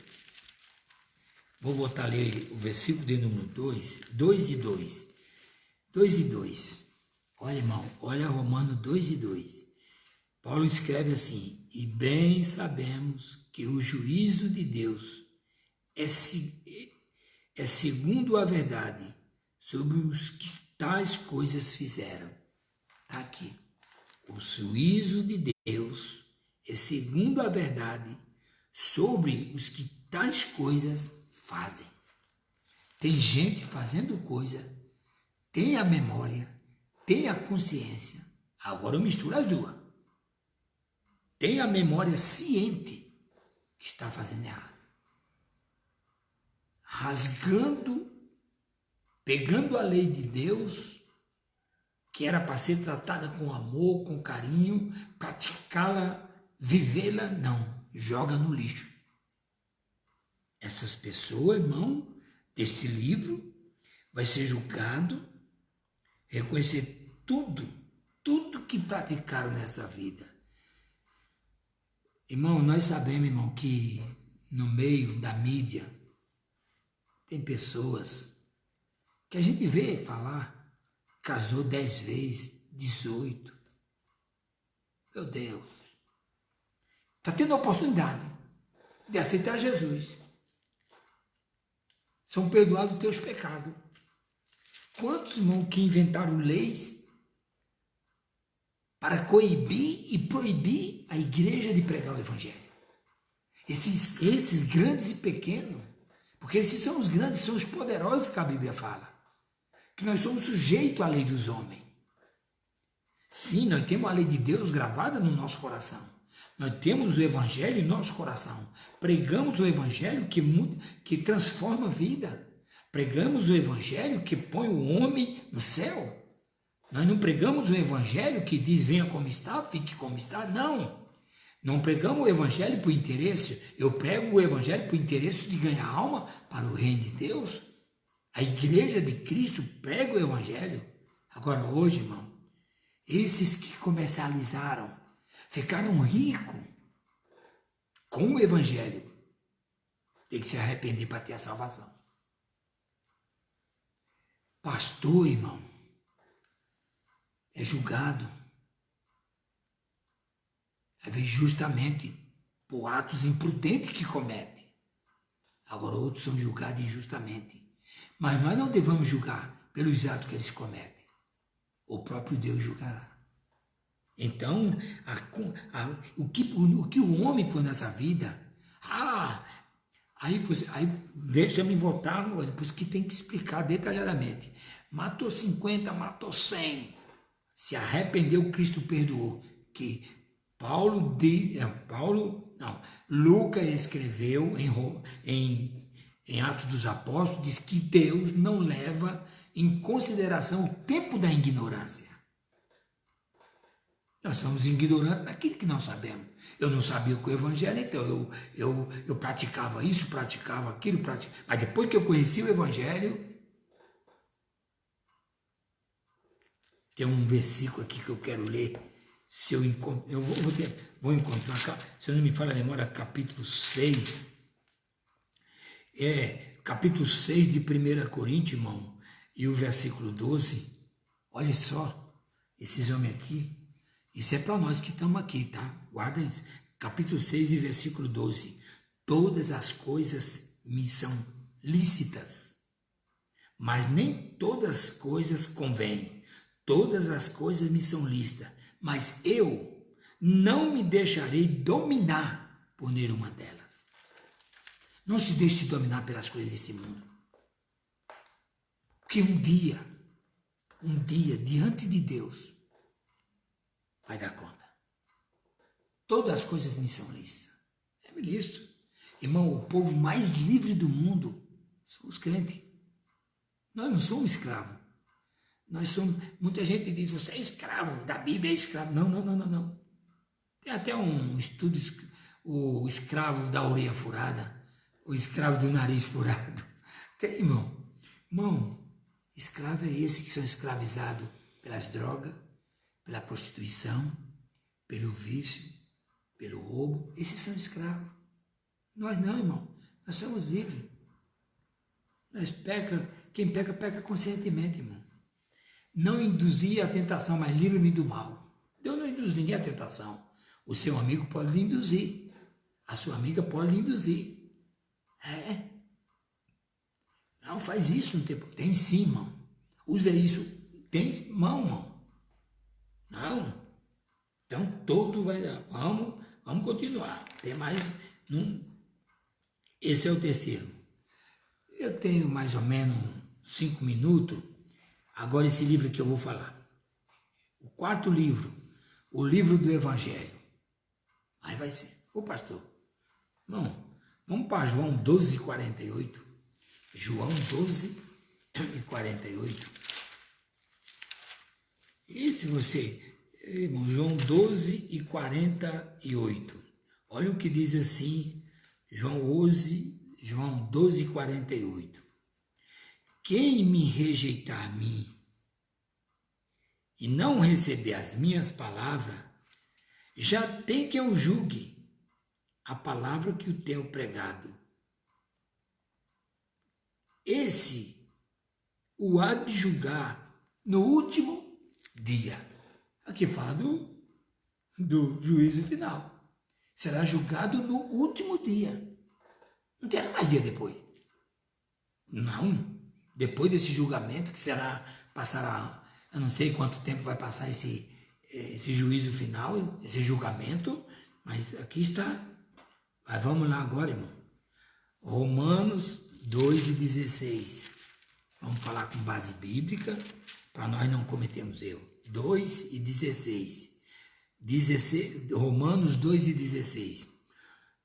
vou voltar a ler o versículo de número 2, 2 e 2. 2 e 2. Olha, irmão, olha Romano 2 e 2. Paulo escreve assim: e bem sabemos que o juízo de Deus é segundo a verdade sobre os que tais coisas fizeram. Está aqui. O juízo de Deus é segundo a verdade sobre os que tais coisas fazem. Tem gente fazendo coisa, tem a memória, tem a consciência. Agora eu misturo as duas. Tem a memória ciente que está fazendo errado. Rasgando, pegando a lei de Deus, que era para ser tratada com amor, com carinho, praticá-la, vivê-la, não, joga no lixo. Essas pessoas, irmão, deste livro, vai ser julgado, reconhecer tudo que praticaram nessa vida. Irmão, nós sabemos, irmão, que no meio da mídia tem pessoas que a gente vê falar, casou 10 vezes, 18. Meu Deus. Está tendo a oportunidade de aceitar Jesus. São perdoados os teus pecados. Quantos, irmão, que inventaram leis para coibir e proibir a igreja de pregar o evangelho? Esses grandes e pequenos, porque esses são os grandes, são os poderosos que a Bíblia fala, que nós somos sujeitos à lei dos homens. Sim, nós temos a lei de Deus gravada no nosso coração. Nós temos o evangelho em nosso coração. Pregamos o evangelho que transforma a vida. Pregamos o evangelho que põe o homem no céu. Nós não pregamos o evangelho que diz venha como está, fique como está. Não. Não pregamos o evangelho por interesse. Eu prego o evangelho por interesse de ganhar alma para o reino de Deus. A igreja de Cristo prega o evangelho. Agora hoje, irmão, esses que comercializaram, ficaram ricos com o evangelho, tem que se arrepender para ter a salvação. Pastor, irmão, é julgado, às vezes justamente por atos imprudentes que comete. Agora outros são julgados injustamente. Mas nós não devemos julgar pelos atos que eles cometem. O próprio Deus julgará. Então, o que o homem foi nessa vida, aí deixa-me voltar, depois que tem que explicar detalhadamente. Matou 50, matou 100. Se arrependeu, Cristo perdoou. Que Lucas escreveu em Atos dos Apóstolos, diz que Deus não leva em consideração o tempo da ignorância. Nós somos ignorantes naquilo que não sabemos. Eu não sabia o evangelho, então eu praticava isso, praticava aquilo, mas depois que eu conheci o evangelho, tem um versículo aqui que eu quero ler. Se eu vou encontrar, se eu não me falha a memória, capítulo 6. Capítulo 6 de 1 Coríntios, irmão, e o versículo 12. Olha só, esses homens aqui. Isso é para nós que estamos aqui, tá? Guarda isso. Capítulo 6 e versículo 12. Todas as coisas me são lícitas, mas nem todas as coisas convêm. Todas as coisas me são lícitas, mas eu não me deixarei dominar por nenhuma delas. Não se deixe dominar pelas coisas desse mundo. Porque um dia, diante de Deus, vai dar conta. Todas as coisas me são lícitas. É lícito. Irmão, o povo mais livre do mundo são os crentes. Nós não somos escravos. Nós somos. Muita gente diz, você é escravo, da Bíblia é escravo. Não, não, não, não, não. Tem até um estudo, o escravo da orelha furada, o escravo do nariz furado. Tem, irmão. Irmão, escravo é esse que são escravizados pelas drogas, pela prostituição, pelo vício, pelo roubo. Esses são escravos. Nós não, irmão. Nós somos livres. Nós peca, quem peca, peca conscientemente, irmão. Não induzir a tentação, mas livre-me do mal. Deus não induz ninguém à tentação. O seu amigo pode lhe induzir. A sua amiga pode lhe induzir. É. Não faz isso no tempo. Tem sim, irmão. Usa isso. Tem irmão. Não. Então, todo vai dar. Vamos continuar. Tem mais. Esse é o terceiro. Eu tenho mais ou menos 5 minutos. Agora esse livro que eu vou falar. O quarto livro. O livro do Evangelho. Aí vai ser. Ô pastor. Não. Vamos para João 12, 48. João 12 e 48. E se você... Irmão, João 12 e 48. Olha o que diz assim, João 12 e 48. Quem me rejeitar a mim e não receber as minhas palavras, já tem que eu julgue a palavra que eu tenho pregado. Esse o há de julgar no último dia. Aqui fala do juízo final. Será julgado no último dia. Não terá mais dia depois. Não. Depois desse julgamento, que passará, eu não sei quanto tempo vai passar esse juízo final, esse julgamento, mas aqui está. Mas vamos lá agora, irmão. Romanos 2:16. Vamos falar com base bíblica, para nós não cometermos erro. 2:16. Romanos 2:16.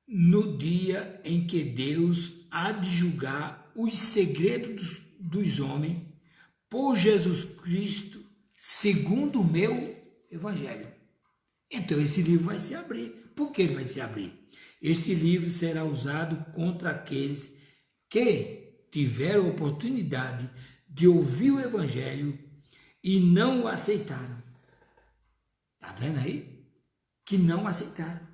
No dia em que Deus há de julgar os segredos dos homens por Jesus Cristo, segundo o meu evangelho. Então esse livro vai se abrir. Por que ele vai se abrir? Esse livro será usado contra aqueles que tiveram a oportunidade de ouvir o evangelho e não o aceitaram. Está vendo aí? Que não aceitaram.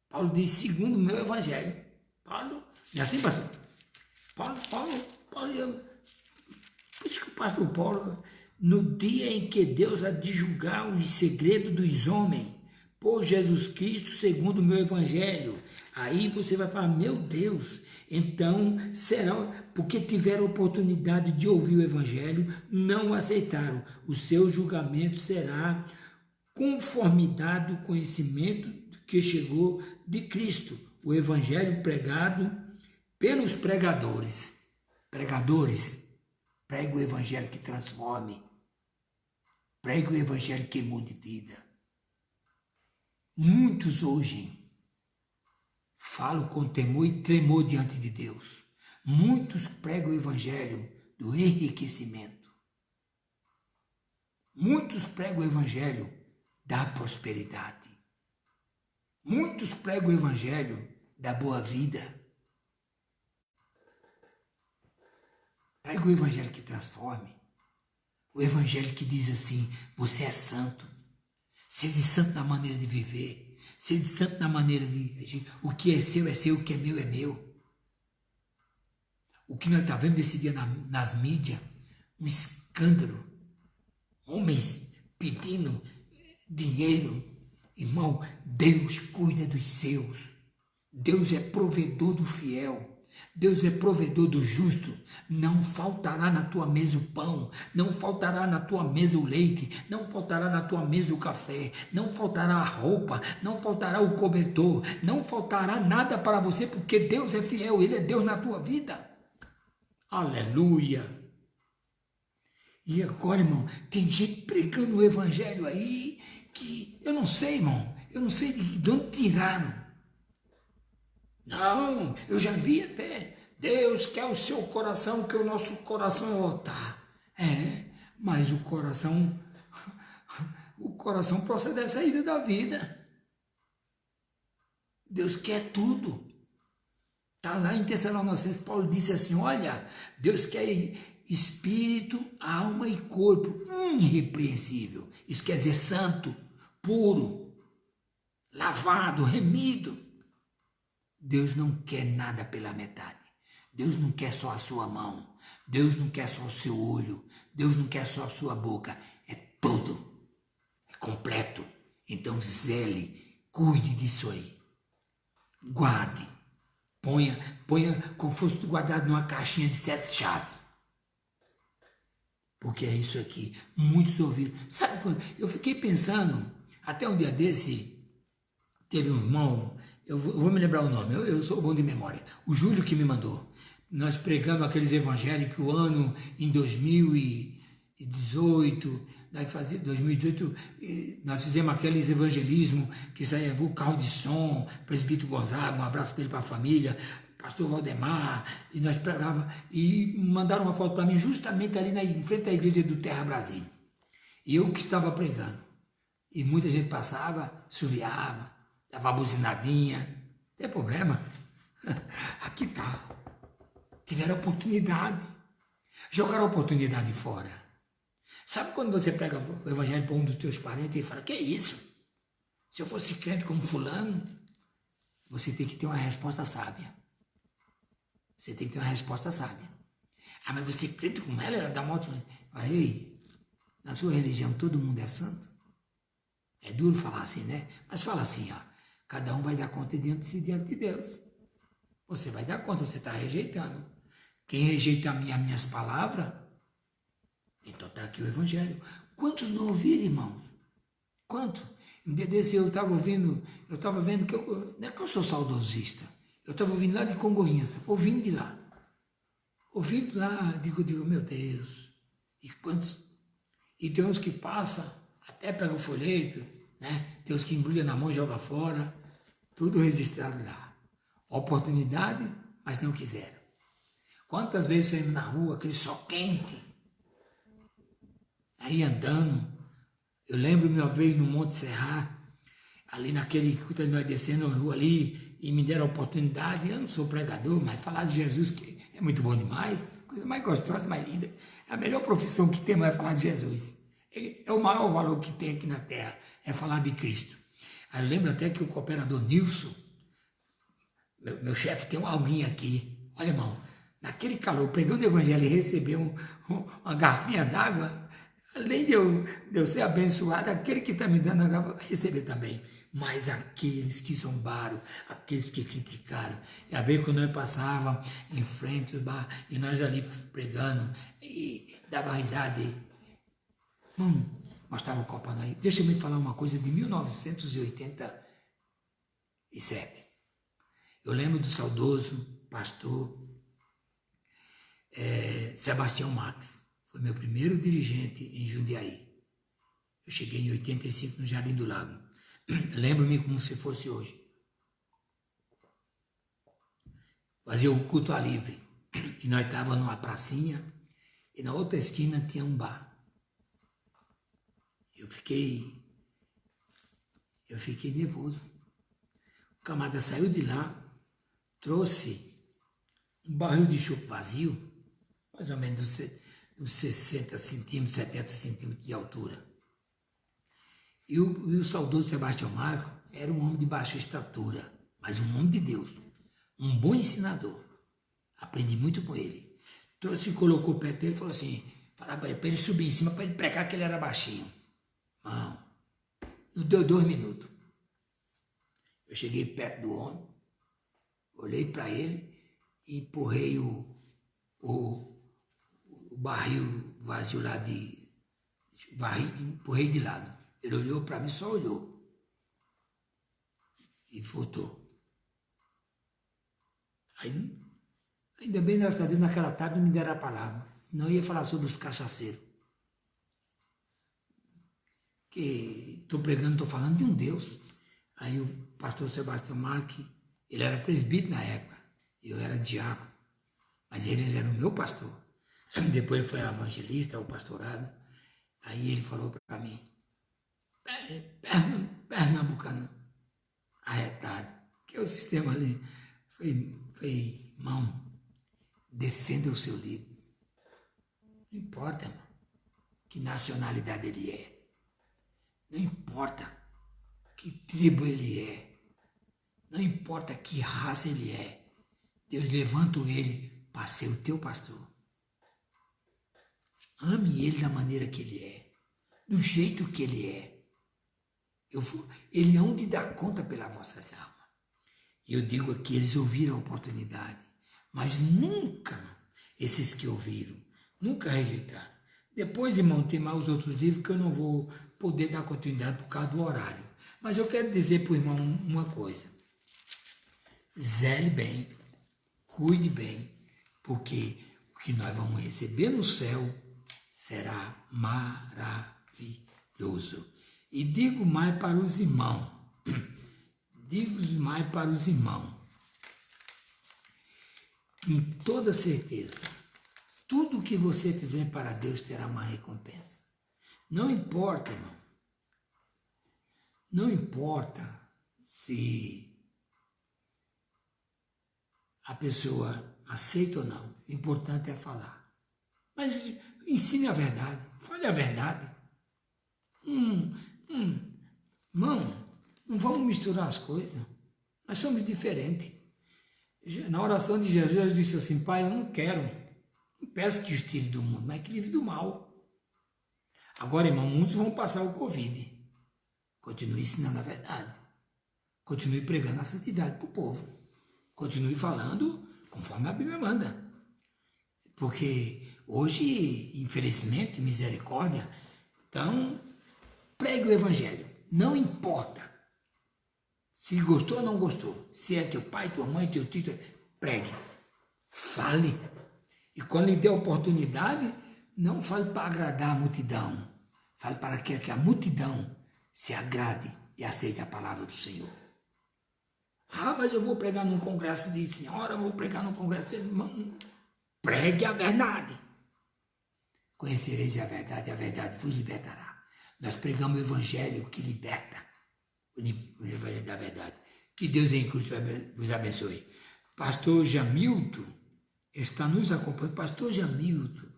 Paulo diz, segundo o meu evangelho. Paulo, não é assim, pastor? Paulo, por isso que o pastor Paulo, no dia em que Deus há de julgar os segredos dos homens, por Jesus Cristo, segundo o meu evangelho. Aí você vai falar, meu Deus, então será, porque tiveram a oportunidade de ouvir o evangelho, não aceitaram. O seu julgamento será conformidade do conhecimento que chegou de Cristo. O evangelho pregado pelos pregadores. Pregadores, prega o evangelho que transforme. Prega o evangelho que mude vida. Muitos hoje falam com temor e tremor diante de Deus. Muitos pregam o evangelho do enriquecimento. Muitos pregam o evangelho da prosperidade. Muitos pregam o evangelho da boa vida. Prega o evangelho que transforme. O evangelho que diz assim, você é santo. Sede santo na maneira de viver. Sede santo na maneira de agir. O que é seu, o que é meu é meu. O que nós estamos vendo esse dia nas mídias, um escândalo. Homens pedindo dinheiro. Irmão, Deus cuida dos seus. Deus é provedor do fiel. Deus é provedor do justo. Não faltará na tua mesa o pão, não faltará na tua mesa o leite, não faltará na tua mesa o café, não faltará a roupa, não faltará o cobertor, não faltará nada para você, porque Deus é fiel, Ele é Deus na tua vida. Aleluia! E agora, irmão, tem gente pregando o evangelho aí que eu não sei, irmão. Eu não sei de onde tiraram. Não, eu já vi até. Deus quer o seu coração, que o nosso coração é otar. É, mas o coração procede da saída da vida. Deus quer tudo. Está lá em Tessalonicenses, Paulo disse assim, olha, Deus quer espírito, alma e corpo irrepreensível. Isso quer dizer santo, puro, lavado, remido. Deus não quer nada pela metade. Deus não quer só a sua mão. Deus não quer só o seu olho. Deus não quer só a sua boca. É todo. É completo. Então zele, cuide disso aí. Guarde. Ponha como fosse guardado numa caixinha de 7 chaves. Porque é isso aqui. Muitos ouviram. Sabe quando? Eu fiquei pensando, até um dia desse, teve um irmão, eu vou me lembrar o nome, eu sou bom de memória, o Júlio que me mandou. Nós pregamos aqueles evangelhos que o ano em 2018, 2018, nós fizemos aqueles evangelismo que saía o carro de som, presbítero Gonzaga, um abraço para ele, para a família, pastor Valdemar, e nós pregávamos, e mandaram uma foto para mim justamente ali em frente à igreja do Terra Brasil. E eu que estava pregando. E muita gente passava, suviava, dava uma buzinadinha, não tem problema. Aqui tá. Tiveram oportunidade. Jogaram a oportunidade fora. Sabe quando você prega o evangelho para um dos teus parentes e fala, que é isso? Se eu fosse crente como fulano, você tem que ter uma resposta sábia. Você tem que ter uma resposta sábia. Ah, mas você crente como ela dá uma ótima... Ei, na sua religião todo mundo é santo? É duro falar assim, né? Mas fala assim, ó. Cada um vai dar conta diante de Deus. Você vai dar conta, você está rejeitando. Quem rejeita as minhas palavras, então está aqui o evangelho. Quantos não ouviram, irmãos? Quanto? Um dia desse eu estava vendo que não é que eu sou saudosista. Eu estava ouvindo lá de Congonhas, ouvindo de lá. Ouvindo lá, digo, meu Deus. E quantos? E tem uns que passam, até pega o folheto, né? Tem uns que embrulha na mão e joga fora. Tudo registrado lá. Oportunidade, mas não quiseram. Quantas vezes saímos na rua, aquele sol quente, aí andando. Eu lembro uma vez no Monte Serra, ali naquele que nós descendo na rua ali, e me deram a oportunidade, eu não sou pregador, mas falar de Jesus que é muito bom demais, coisa mais gostosa, mais linda. A melhor profissão que temos é falar de Jesus. É o maior valor que tem aqui na terra, é falar de Cristo. Aí eu lembro até que o cooperador Nilson, meu chefe, tem alguém aqui, olha, irmão, naquele calor, pregando o evangelho e recebeu uma garrafinha d'água, além de eu ser abençoado, aquele que está me dando a garrafa vai receber também. Mas aqueles que zombaram, aqueles que criticaram, e a ver quando nós passávamos em frente ao bar, e nós ali pregando, e dava risada e mostrava o copo a nós. Deixa eu me falar uma coisa de 1987. Eu lembro do saudoso pastor Sebastião Max. Foi meu primeiro dirigente em Jundiaí. Eu cheguei em 85 no Jardim do Lago. Lembro-me como se fosse hoje. Fazia o culto a livre. E nós estávamos numa pracinha e na outra esquina tinha um bar. Eu fiquei nervoso. O camarada saiu de lá, trouxe um barril de chope vazio, mais ou menos uns 60 centímetros, 70 centímetros de altura. E o saudoso Sebastião Marco era um homem de baixa estatura, mas um homem de Deus, um bom ensinador. Aprendi muito com ele. Trouxe e colocou perto dele e falou assim, falava para ele subir em cima para ele pregar que ele era baixinho. Não deu 2 minutos. Eu cheguei perto do homem, olhei para ele e empurrei o barril vazio lá empurrei de lado. Ele olhou para mim, só olhou. E voltou. Aí, ainda bem, graças a Deus, naquela tarde não me deram a palavra. Senão eu ia falar sobre os cachaceiros. que estou pregando, estou falando de um Deus. Aí o pastor Sebastião Marque, ele era presbítero na época, eu era diácono, mas ele era o meu pastor. Depois ele foi evangelista, ao pastorado. Aí ele falou para mim, pernambucano arretado, que é o sistema ali. Foi, irmão, defenda o seu líder. Não importa, irmão, que nacionalidade ele é. Não importa que tribo ele é. Não importa que raça ele é. Deus levanta ele para ser o teu pastor. Ame ele da maneira que ele é. Do jeito que ele é. Ele hão de dar conta pela vossa alma. E eu digo aqui, eles ouviram a oportunidade. Mas nunca, esses que ouviram, nunca rejeitaram. Depois, irmão, tem mais os outros livros que eu não vou poder dar continuidade por causa do horário. Mas eu quero dizer para o irmão uma coisa. Zele bem, cuide bem, porque o que nós vamos receber no céu será maravilhoso. E digo mais para os irmãos, com toda certeza, tudo que você fizer para Deus terá uma recompensa. Não importa, irmão. Não importa se a pessoa aceita ou não. O importante é falar. Mas ensine a verdade. Fale a verdade. Irmão, não vamos misturar as coisas. Nós somos diferentes. Na oração de Jesus, ele disse assim, Pai, eu não quero. Não peço que os tire do mundo, mas que livre do mal. Agora, irmão, muitos vão passar o Covid. Continue ensinando a verdade. Continue pregando a santidade para o povo. Continue falando conforme a Bíblia manda. Porque hoje, infelizmente, misericórdia, então, pregue o Evangelho. Não importa se gostou ou não gostou. Se é teu pai, tua mãe, teu tio, pregue. Fale. E quando lhe der oportunidade, não fale para agradar a multidão. Fale para que a multidão se agrade e aceite a palavra do Senhor. Ah, mas eu vou pregar num congresso de senhora, eu vou pregar num congresso de irmão. Pregue a verdade. Conhecereis a verdade vos libertará. Nós pregamos o evangelho que liberta. O evangelho da verdade. Que Deus em Cristo vos abençoe. Pastor Jamilton está nos acompanhando. Pastor Jamilton,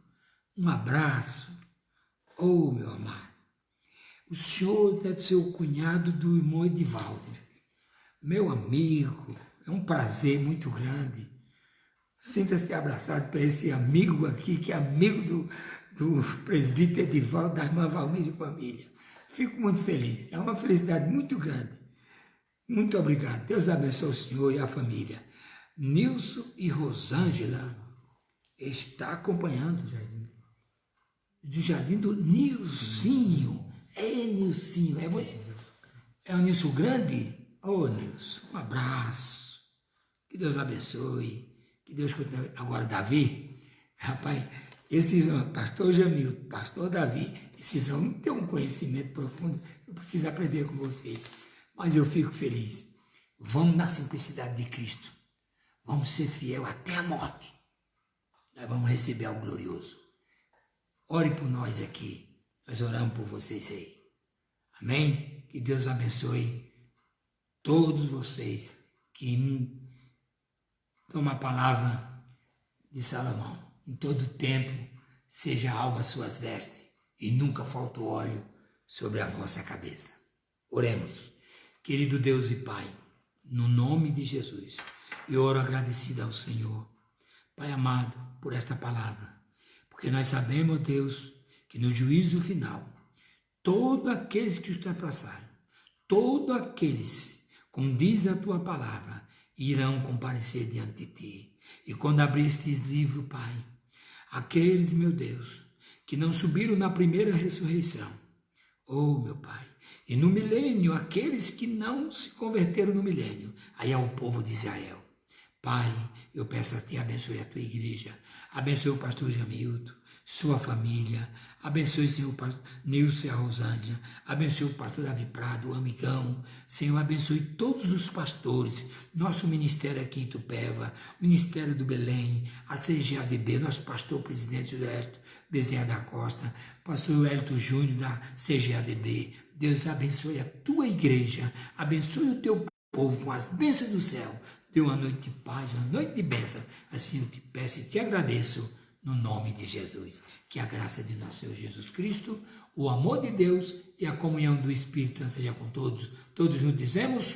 um abraço. Oh, meu amado. O senhor deve ser o cunhado do irmão Edivaldo. Meu amigo, é um prazer muito grande. Sinta-se abraçado por esse amigo aqui, que é amigo do presbítero Edivaldo, da irmã Valmir e família. Fico muito feliz, é uma felicidade muito grande. Muito obrigado, Deus abençoe o senhor e a família. Nilson e Rosângela está acompanhando do Jardim do Nilzinho. Nilcinho, é o Nilson Grande? Ô, Nilson, um abraço, que Deus abençoe, que Deus continue. Agora, Davi, rapaz, esses homens, pastor Jamil, pastor Davi, esses homens têm um conhecimento profundo, eu preciso aprender com vocês, mas eu fico feliz. Vamos na simplicidade de Cristo, vamos ser fiel até a morte, nós vamos receber algo glorioso. Ore por nós aqui, nós oramos por vocês aí, amém? Que Deus abençoe todos vocês que tomam a palavra de Salomão. Em todo tempo seja alvo as suas vestes e nunca falta o óleo sobre a vossa cabeça. Oremos. Querido Deus e Pai, no nome de Jesus, eu oro agradecido ao Senhor, Pai amado, por esta palavra, porque nós sabemos, Deus, que no juízo final, todos aqueles que ultrapassaram, todos aqueles, como diz a tua palavra, irão comparecer diante de ti. E quando abristes livro, Pai, aqueles, meu Deus, que não subiram na primeira ressurreição, oh, meu Pai, e no milênio, aqueles que não se converteram no milênio, aí é o povo de Israel. Pai, eu peço a Ti, abençoe a Tua igreja, abençoe o pastor Jamilton, sua família, Abençoe, Senhor, o pastor Nilson e a Rosângela. Abençoe o pastor Davi Prado, o amigão. Senhor, abençoe todos os pastores, nosso ministério aqui em Itupeva, o Ministério do Belém, a CGADB, nosso pastor presidente Hélito Bezerra da Costa, pastor Hélito Júnior da CGADB. Deus abençoe a tua igreja, abençoe o teu povo com as bênçãos do céu. Dê uma noite de paz, uma noite de bênção. Assim eu te peço e te agradeço no nome de Jesus. Que a graça de nosso Senhor Jesus Cristo, o amor de Deus e a comunhão do Espírito Santo seja com todos. Todos juntos dizemos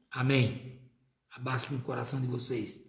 amém. Abraço no coração de vocês.